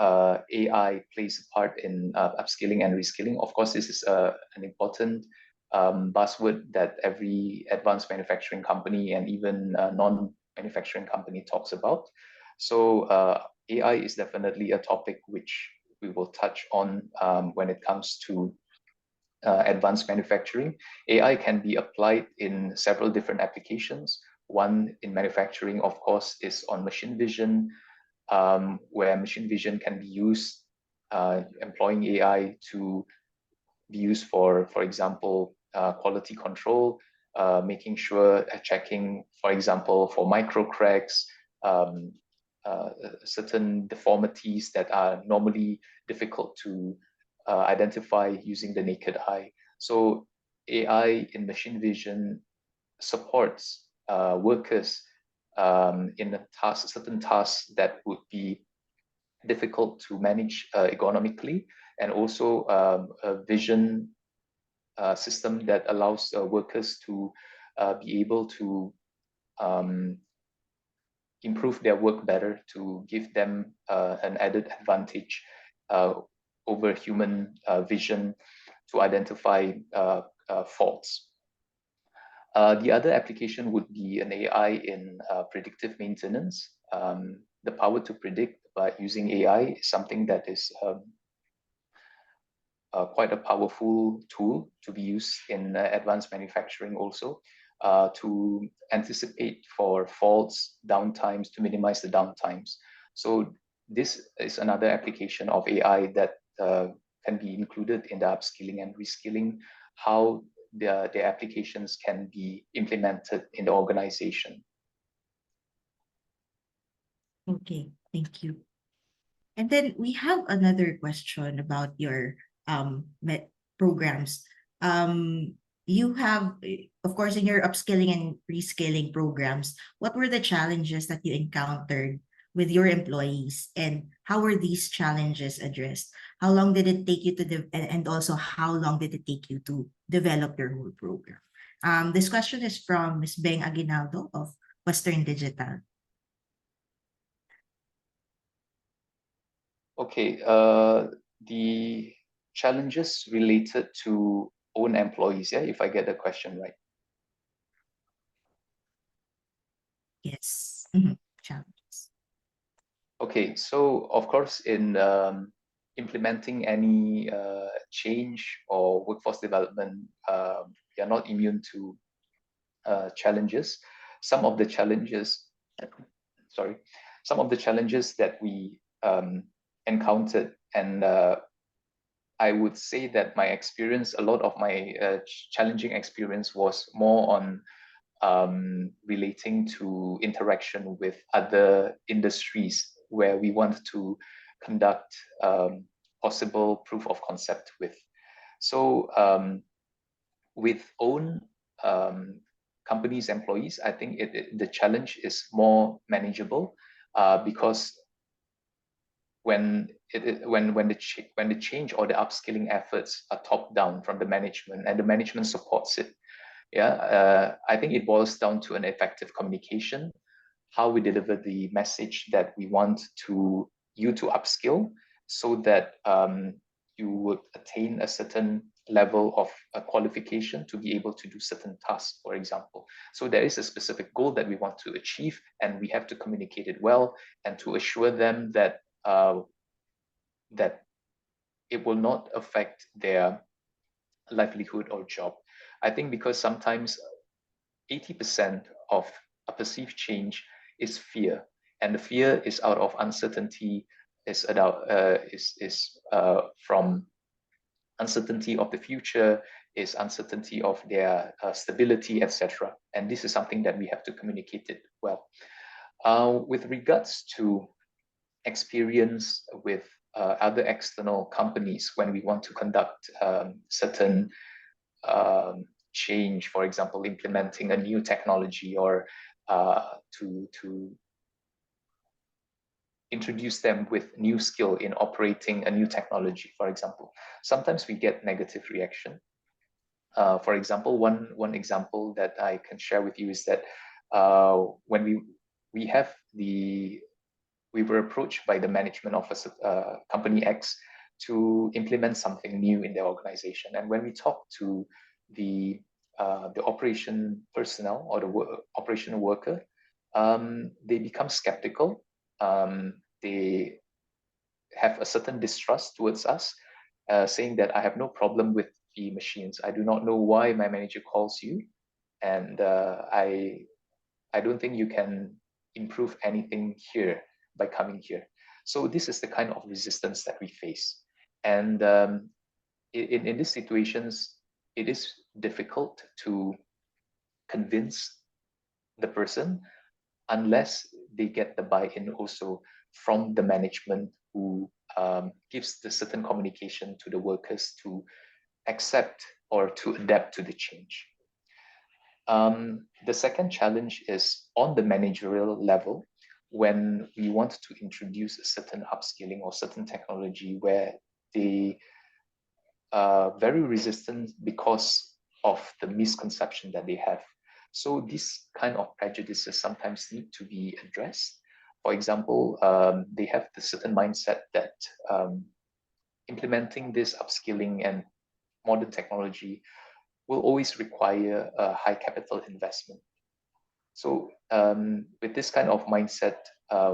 AI plays a part in upskilling and reskilling. Of course, this is an important buzzword that every advanced manufacturing company and even non-manufacturing company talks about. So AI is definitely a topic which we will touch on when it comes to advanced manufacturing. AI can be applied in several different applications. One in manufacturing, of course, is on machine vision, where machine vision can be used, employing AI to be used for example, quality control, making sure, checking, for example, for micro cracks, certain deformities that are normally difficult to identify using the naked eye. So AI in machine vision supports workers in certain tasks that would be difficult to manage economically, and also a vision system that allows workers to be able to improve their work better, to give them an added advantage over human vision to identify faults. The other application would be an AI in predictive maintenance. The power to predict by using AI is something that is quite a powerful tool to be used in advanced manufacturing also, to anticipate for faults, downtimes, to minimize the downtimes. So this is another application of AI that can be included in the upskilling and reskilling, how the applications can be implemented in the organization. Okay, thank you. And then we have another question about your programs. You have, of course, in your upskilling and reskilling programs, what were the challenges that you encountered with your employees, and how were these challenges addressed? How long did it take you to and also how long did it take you to develop your whole program? This question is from Ms. Beng Aguinaldo of Western Digital. Okay, the challenges related to own employees, yeah, if I get the question right. Yes. Challenges. Okay, so of course, in implementing any change or workforce development, we are not immune to challenges. Some of the challenges, sorry, some of the challenges that we encountered, and I would say that my experience, a lot of my challenging experience was more on relating to interaction with other industries where we want to conduct possible proof of concept with. So with own companies' employees, I think the challenge is more manageable because when the change or the upskilling efforts are top down from the management and the management supports it, yeah, I think it boils down to an effective communication, how we deliver the message that we want you to upskill, so that you would attain a certain level of qualification to be able to do certain tasks, for example. So there is a specific goal that we want to achieve, and we have to communicate it well and to assure them that that it will not affect their livelihood or job. I think because sometimes 80% of a perceived change is fear, and the fear is out of uncertainty, is from uncertainty of the future, is uncertainty of their stability, etc. And this is something that we have to communicate it well. With regards to experience with other external companies, when we want to conduct certain change, for example, implementing a new technology, or to introduce them with new skill in operating a new technology, for example, sometimes we get negative reaction. For example, one example that I can share with you is that when we were approached by the management of a company X to implement something new in their organization, and when we talked to the operation personnel or the operational worker, they become skeptical. They have a certain distrust towards us, saying that I have no problem with the machines. I do not know why my manager calls you, and I don't think you can improve anything here by coming here. So this is the kind of resistance that we face. And in these situations, it is difficult to convince the person unless they get the buy-in also from the management who gives the certain communication to the workers to accept or to adapt to the change. The second challenge is on the managerial level, when we want to introduce a certain upskilling or certain technology where they are very resistant because of the misconception that they have. So these kind of prejudices sometimes need to be addressed. For example, they have the certain mindset that implementing this upskilling and modern technology will always require a high capital investment. So with this kind of mindset,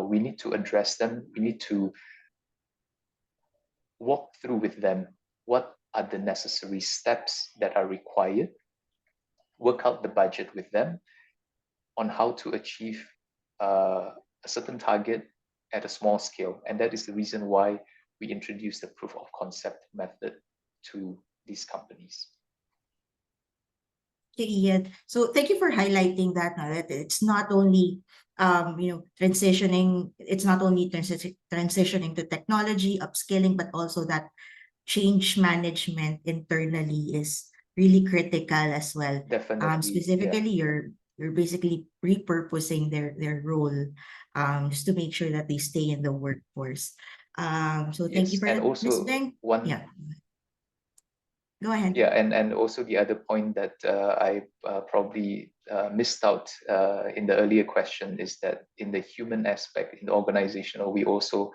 we need to address them. We need to walk through with them what are the necessary steps that are required, work out the budget with them on how to achieve a certain target at a small scale. And that is the reason why we introduced the proof of concept method to these companies. Okay, Ian. So thank you for highlighting that, that it's not only transitioning, it's not only transitioning to technology, upskilling, but also that change management internally is really critical as well. Definitely. Specifically, you're basically repurposing their role just to make sure that they stay in the workforce. So thank you for and that, Ms. also Beng. one Go ahead. Yeah, and also the other point that I probably missed out in the earlier question is that in the human aspect, in the organizational, we also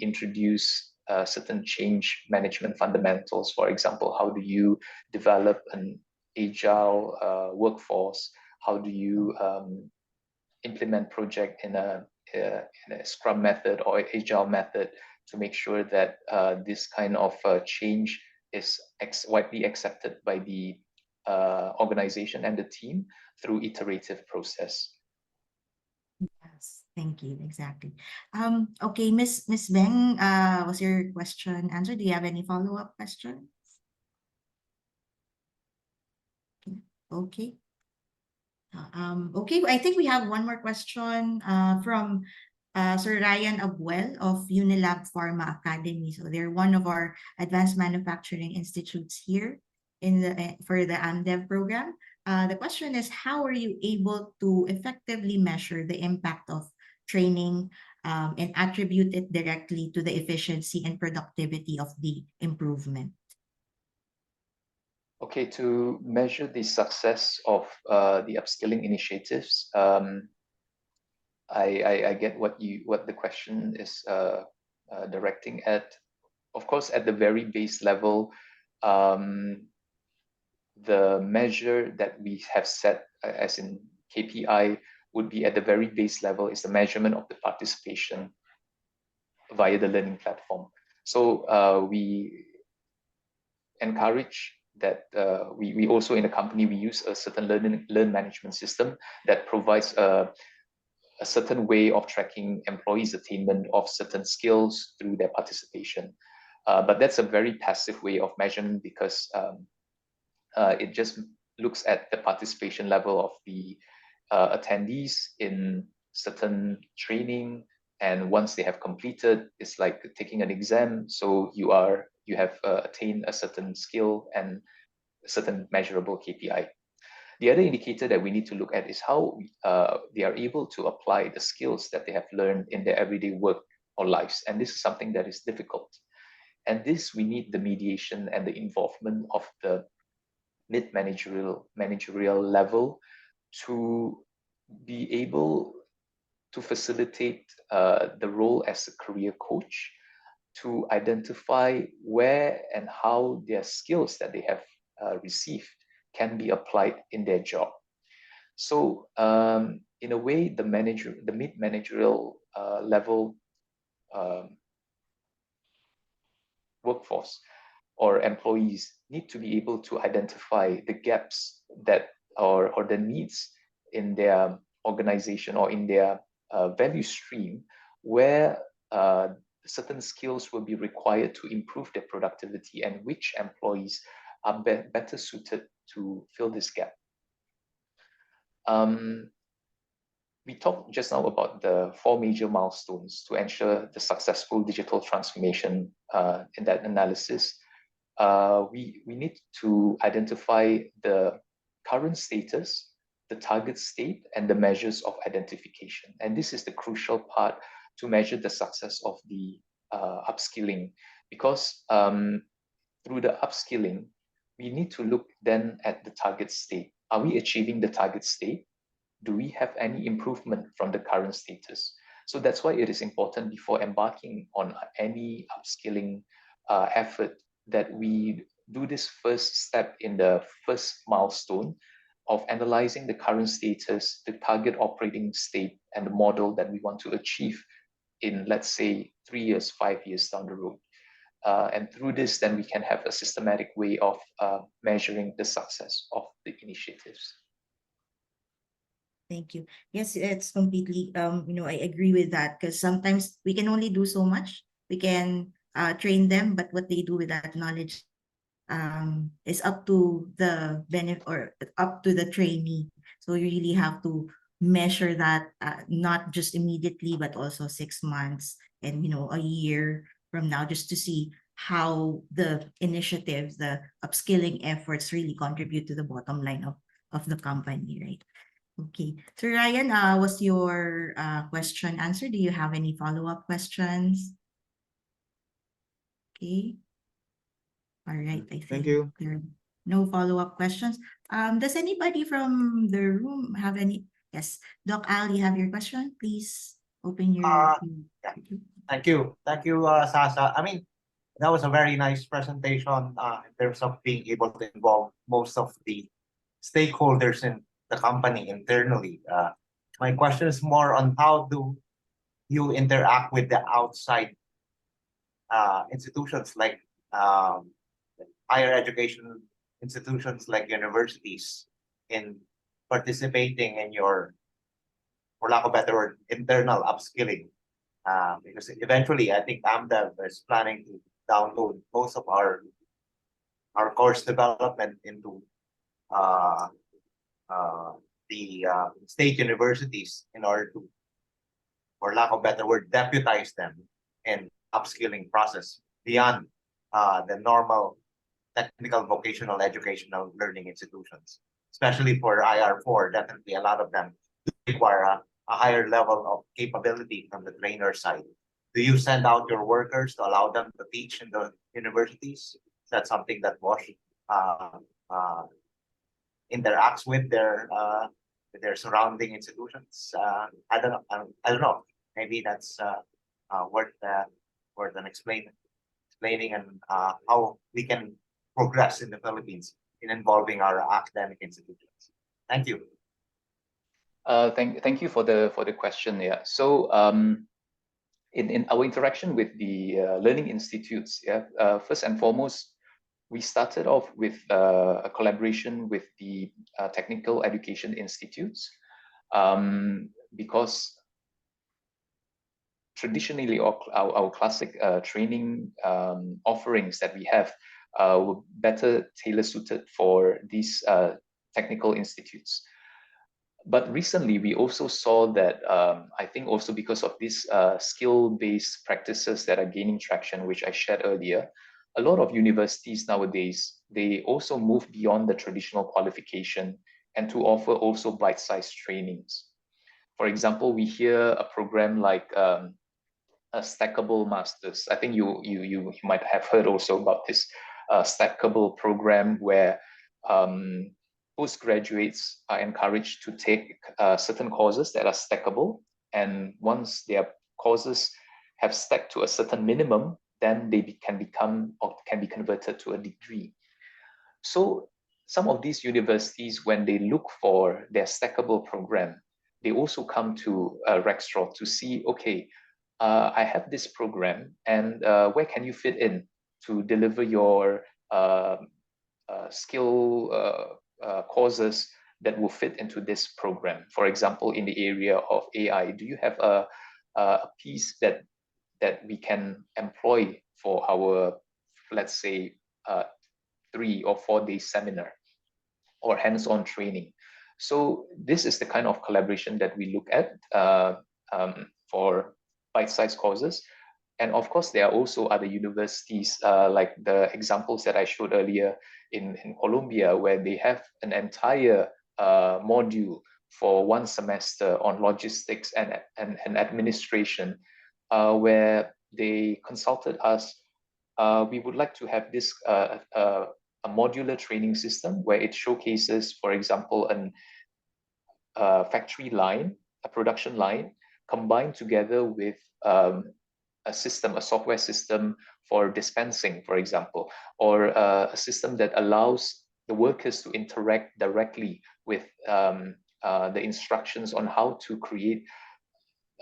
introduce certain change management fundamentals. For example, how do you develop an agile workforce? How do you implement project in a Scrum method or agile method to make sure that this kind of change is widely accepted by the organization and the team through iterative process. Yes, thank you. Exactly. Okay, Miss Beng, was your question answered? Do you have any follow-up questions? Okay. Okay, I think we have one more question from Sir Ryan Abuel of Unilab Pharma Academy. So they're one of our advanced manufacturing institutes here in the for the AMDev program. The question is, how are you able to effectively measure the impact of training and attribute it directly to the efficiency and productivity of the improvement? Okay, to measure the success of the upskilling initiatives, I get what the question is directing at. Of course, at the very base level, the measure that we have set as in KPI would be at the very base level is the measurement of the participation via the learning platform. So we encourage that we also in the company, we use a certain learn management system that provides a certain way of tracking employees' attainment of certain skills through their participation. But that's a very passive way of measurement because it just looks at the participation level of the attendees in certain training. And once they have completed, it's like taking an exam. So you have attained a certain skill and a certain measurable KPI. The other indicator that we need to look at is how they are able to apply the skills that they have learned in their everyday work or lives. And this is something that is difficult. And this, we need the mediation and the involvement of the managerial level to be able to facilitate the role as a career coach, to identify where and how their skills that they have received can be applied in their job. So in a way, the mid-managerial level workforce or employees need to be able to identify the gaps that or the needs in their organization or in their value stream where certain skills will be required to improve their productivity and which employees are better suited to fill this gap. we talked just now about the 4 major milestones to ensure the successful digital transformation in that analysis. We need to identify the current status, the target state, and the measures of identification. And this is the crucial part to measure the success of the upskilling, because through the upskilling, we need to look then at the target state. Are we achieving the target state? Do we have any improvement from the current status? So that's why it is important before embarking on any upskilling effort that we do this first step in the first milestone of analyzing the current status, the target operating state, and the model that we want to achieve in, let's say, 3 years, 5 years down the road. And through this, then we can have a systematic way of measuring the success of the initiatives. Thank you. Yes, it's completely, I agree with that, because sometimes we can only do so much. We can train them, but what they do with that knowledge is up to the benefit or up to the trainee. So you really have to measure that not just immediately, but also 6 months and a year from now, just to see how the initiatives, the upskilling efforts really contribute to the bottom line of the company, right? Okay. So Ryan, was your question answered? Do you have any follow-up questions? Okay. All right. I think Thank you. there are no follow-up questions. Does anybody from the room have any? Yes. Doc Al, you have your question? Please open your. Yeah. Thank you. Thank you, Sasa. I mean, that was a very nice presentation in terms of being able to involve most of the stakeholders in the company internally. My question is more on how do you interact with the outside institutions like higher education institutions like universities in participating in your, for lack of a better word, internal upskilling. Because eventually I think AMDev is planning to download most of our course development into the state universities in order to, for lack of a better word, deputize them in upskilling process beyond the normal technical vocational educational learning institutions, especially for IR4. Definitely a lot of them require a higher level of capability from the trainer side. Do you send out your workers to allow them to teach in the universities? Is that something that Bosch interacts with their surrounding institutions? I don't know. Maybe that's worth an explaining and how we can progress in the Philippines in involving our academic institutions. Thank you. Thank you for the question. Yeah. So in our interaction with the learning institutes, first and foremost, we started off with a collaboration with the technical education institutes, because traditionally our classic training offerings that we have were better tailor-suited for these technical institutes. But recently, we also saw that I think also because of these skill-based practices that are gaining traction, which I shared earlier, a lot of universities nowadays, they also move beyond the traditional qualification and to offer also bite-sized trainings. For example, we hear a program like a stackable masters. I think you might have heard also about this stackable program where postgraduates are encouraged to take certain courses that are stackable, and once their courses have stacked to a certain minimum, then they can become or can be converted to a degree. So some of these universities, when they look for their stackable program, they also come to Rexroth to see, okay, I have this program, and where can you fit in to deliver your skill courses that will fit into this program? For example, in the area of AI, do you have a piece that we can employ for our, let's say, 3 or 4 day seminar or hands-on training? So this is the kind of collaboration that we look at for bite-sized courses. And of course, there are also other universities, like the examples that I showed earlier in Colombia, where they have an entire module for one semester on logistics and administration, where they consulted us. We would like to have this a modular training system where it showcases, for example, a factory line, a production line, combined together with a system, a software system for dispensing, for example, or a system that allows the workers to interact directly with the instructions on how to create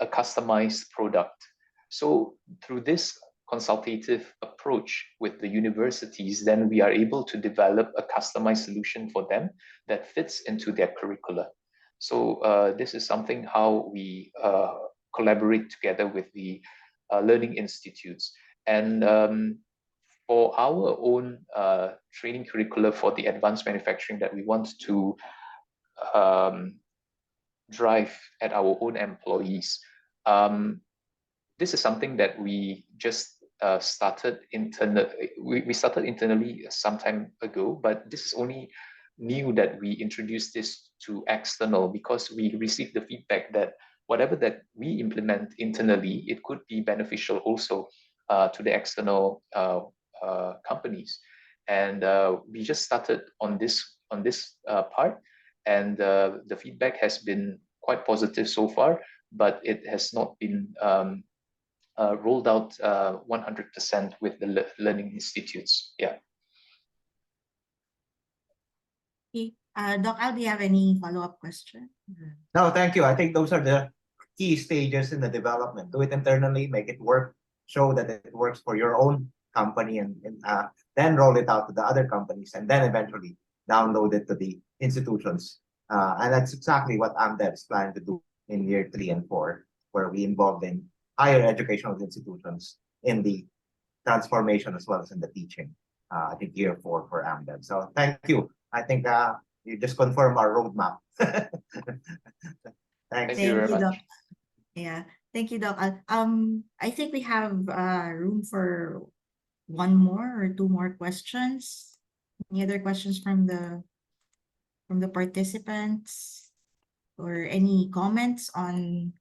a customized product. So through this consultative approach with the universities, then we are able to develop a customized solution for them that fits into their curricula. So this is something how we collaborate together with the learning institutes. And for our own training curricula for the advanced manufacturing that we want to drive at our own employees, this is something that we just started we started internally some time ago, but this is only new that we introduced this to external, because we received the feedback that whatever that we implement internally, it could be beneficial also to the external companies. And we just started on this part, and the feedback has been quite positive so far, but it has not been rolled out 100% with the learning institutes. Yeah. Okay. Doc Al, do you have any follow-up question? No, thank you. I think those are the key stages in the development. Do it internally, make it work, show that it works for your own company, and then roll it out to the other companies, and then eventually download it to the institutions. And that's exactly what AMDev is planning to do in year 3 and 4, where we involved in higher educational institutions in the transformation as well as in the teaching. I think year 4 for AMDev. So thank you. I think you just confirm our roadmap. Thanks. Thank you very much. Doc. Yeah, thank you, Doc. I think we have room for one more or two more questions. Any other questions from the participants, or any comments on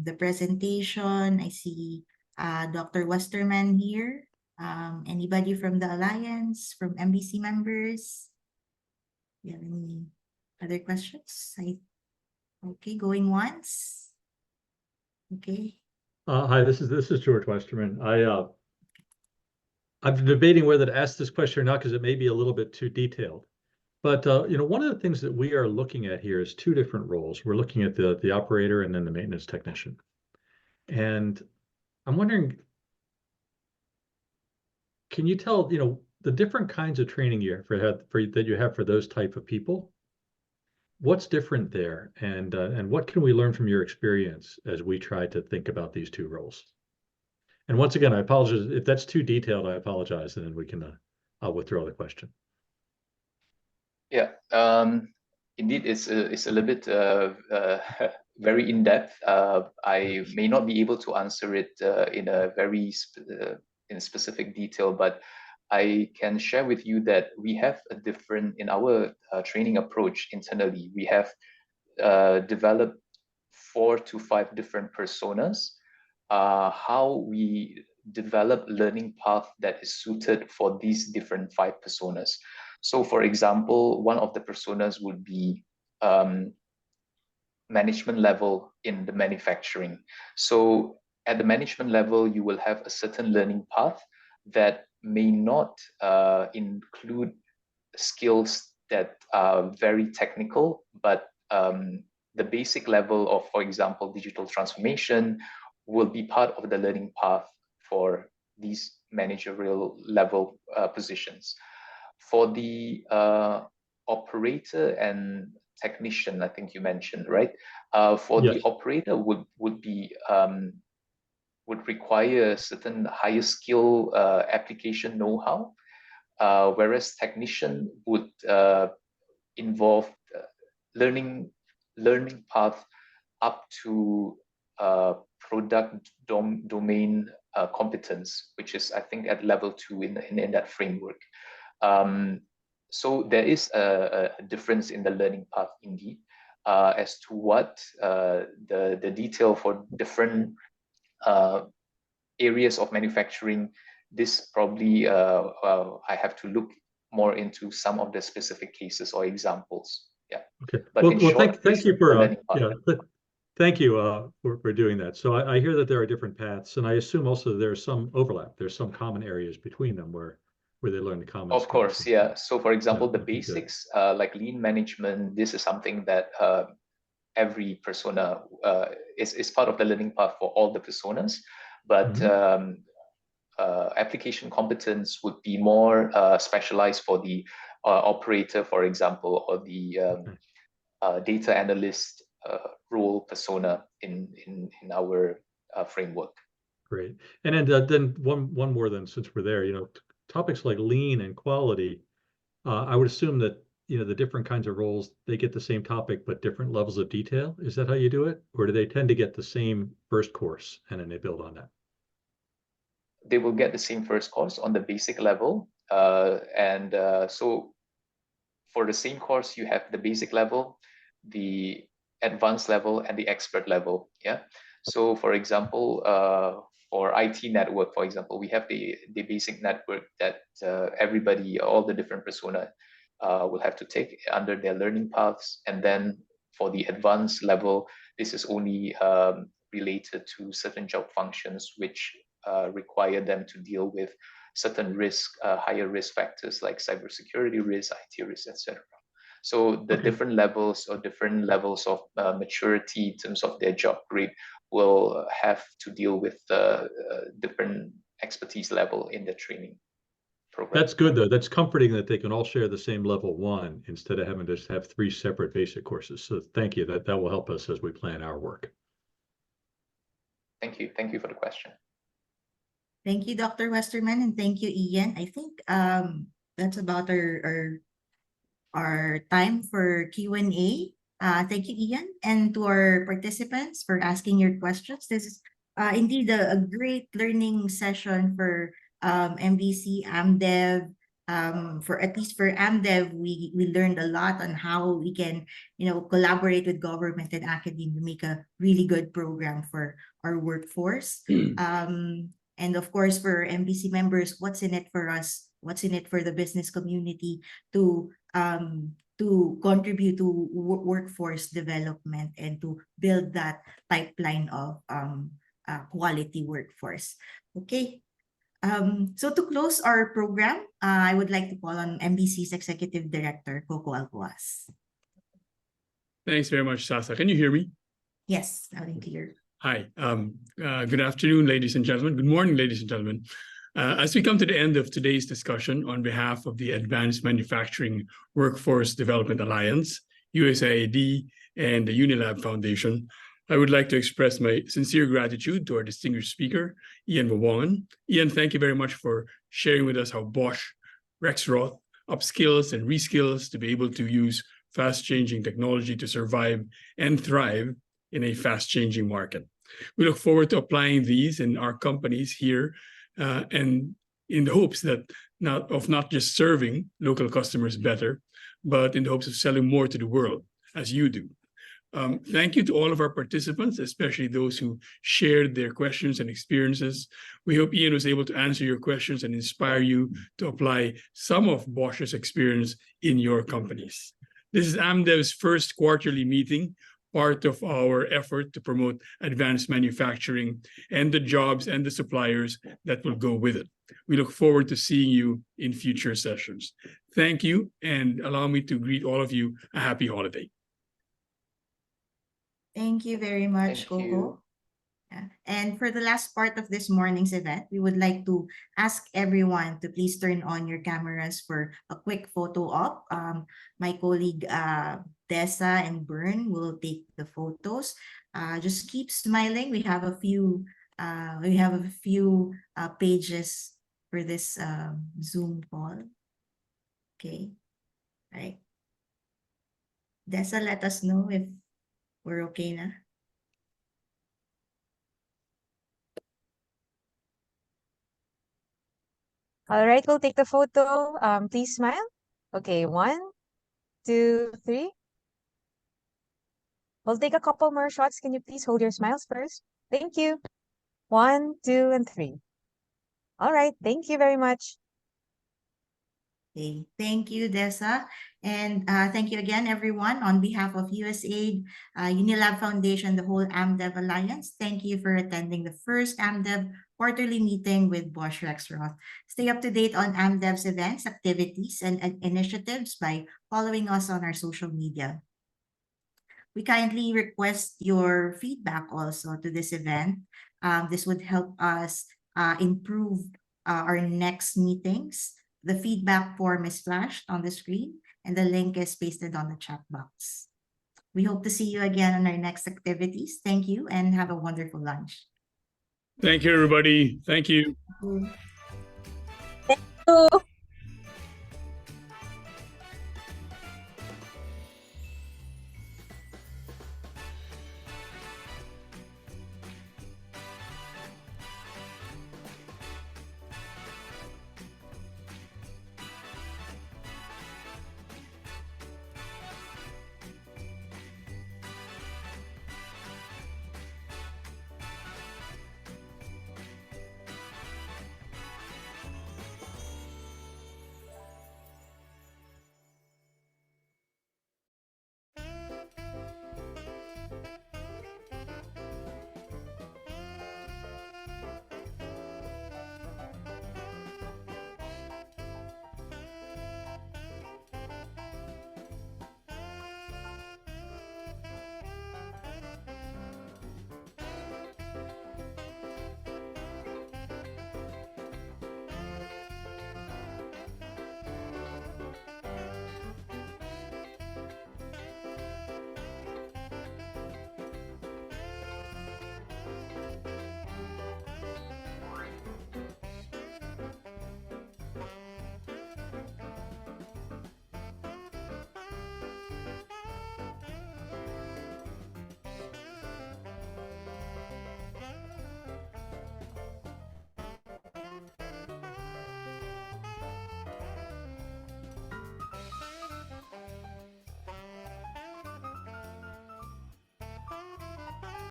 the presentation? I see Dr. Westerman here. Anybody from the Alliance, from MBC members? Do you have any other questions? Okay, going once. Okay. Hi, this is George Westerman. I'm debating whether to ask this question or not, because it may be a little bit too detailed. But one of the things that we are looking at here is two different roles. We're looking at the operator and then the maintenance technician. And I'm wondering, can you tell the different kinds of training you have for those type of people? What's different there, and what can we learn from your experience as we try to think about these two roles? And once again, I apologize if that's too detailed. I apologize, and then we can I'll withdraw the question. Yeah, indeed, it's a little bit very in depth. I may not be able to answer it in a very specific detail, but I can share with you that we have a different, in our training approach internally, we have developed 4 to 5 different personas, how we develop learning path that is suited for these different 5 personas. So for example, one of the personas would be management level in the manufacturing. So at the management level, you will have a certain learning path that may not include skills that are very technical, but the basic level of, for example, digital transformation will be part of the learning path for these managerial level positions. For the operator and technician, I think you mentioned, right? For Yes. the operator would require certain higher skill application know-how, whereas technician would involve learning path up to product domain competence, which is, I think, at level 2 in that framework. So there is a difference in the learning path indeed. As to what the detail for different areas of manufacturing, this probably I have to look more into some of the specific cases or examples. Yeah. Okay. But Well, in well, short, thank you the for learning path. thank you for doing that. So I hear that there are different paths, and I assume also there's some overlap. There's some common areas between them where they learn the common Of skills. course, yeah. So for example, Yeah, the I think that- basics, like lean management, this is something that every persona is part of the learning path for all the personas. But application competence would be more specialized for the operator, for example, or the data analyst role persona in our framework. Great. And then one more then, since we're there, topics like lean and quality, I would assume that, the different kinds of roles, they get the same topic, but different levels of detail. Is that how you do it? Or do they tend to get the same first course and then they build on that? They will get the same first course on the basic level. So for the same course, you have the basic level, the advanced level, and the expert level. Yeah. So for example, for IT network, for example, we have the basic network that everybody, all the different persona will have to take under their learning paths. And then for the advanced level, this is only related to certain job functions which require them to deal with certain risk, higher risk factors like cybersecurity risk, IT risk, etc. So the different levels or different levels of maturity in terms of their job grade will have to deal with different expertise level in the training program. That's good, though. That's comforting that they can all share the same level 1 instead of having to have 3 separate basic courses. So thank you. That will help us as we plan our work. Thank you. Thank you for the question. Thank you, Dr. Westerman, and thank you, Ian. I think that's about our time for Q&A. Thank you, Ian, and to our participants for asking your questions. This is indeed a great learning session for MVC, AMDev. For at least for AMDev, we learned a lot on how we can, collaborate with government and academia to make a really good program for our workforce. And of course, for MVC members, what's in it for us? What's in it for the business community to contribute to workforce development and to build that pipeline of quality workforce. Okay. So to close our program, I would like to call on MVC's Executive Director, Coco Alcoas. Thanks very much, Sasa. Can you hear me? Yes, loud and clear. Hi. Good afternoon, ladies and gentlemen. Good morning, ladies and gentlemen. As we come to the end of today's discussion, on behalf of the Advanced Manufacturing Workforce Development Alliance, USAID, and the Unilab Foundation, I would like to express my sincere gratitude to our distinguished speaker, Ian Wawongan. Ian, thank you very much for sharing with us how Bosch Rexroth upskills and reskills to be able to use fast-changing technology to survive and thrive in a fast-changing market. We look forward to applying these in our companies here and in the hopes that not just serving local customers better, but in the hopes of selling more to the world, as you do. Thank you to all of our participants, especially those who shared their questions and experiences. We hope Ian was able to answer your questions and inspire you to apply some of Bosch's experience in your companies. This is AMDev's first quarterly meeting, part of our effort to promote advanced manufacturing and the jobs and the suppliers that will go with it. We look forward to seeing you in future sessions. Thank you, and allow me to greet all of you a happy holiday. Thank you very much, Thank you. Coco. Yeah. And for the last part of this morning's event, we would like to ask everyone to please turn on your cameras for a quick photo op. My colleague Dessa and Bern will take the photos. Just keep smiling. We have a few pages for this Zoom call. Okay, all right. Dessa, let us know if we're okay na. All right, we'll take the photo. Please smile. Okay, 1, 2, 3. We'll take a couple more shots. Can you please hold your smiles first? Thank you. 1, 2, and 3. All right, thank you very much. Okay, thank you, Dessa. And thank you again, everyone. On behalf of USAID, Unilab Foundation, the whole AMDev Alliance, thank you for attending the first AMDev quarterly meeting with Bosch Rexroth. Stay up to date on AMDev's events, activities, and initiatives by following us on our social media. We kindly request your feedback also to this event. This would help us improve our next meetings. The feedback form is flashed on the screen and the link is pasted on the chat box. We hope to see you again on our next activities. Thank you and have a wonderful lunch. Thank you, everybody. Thank you. Thank you.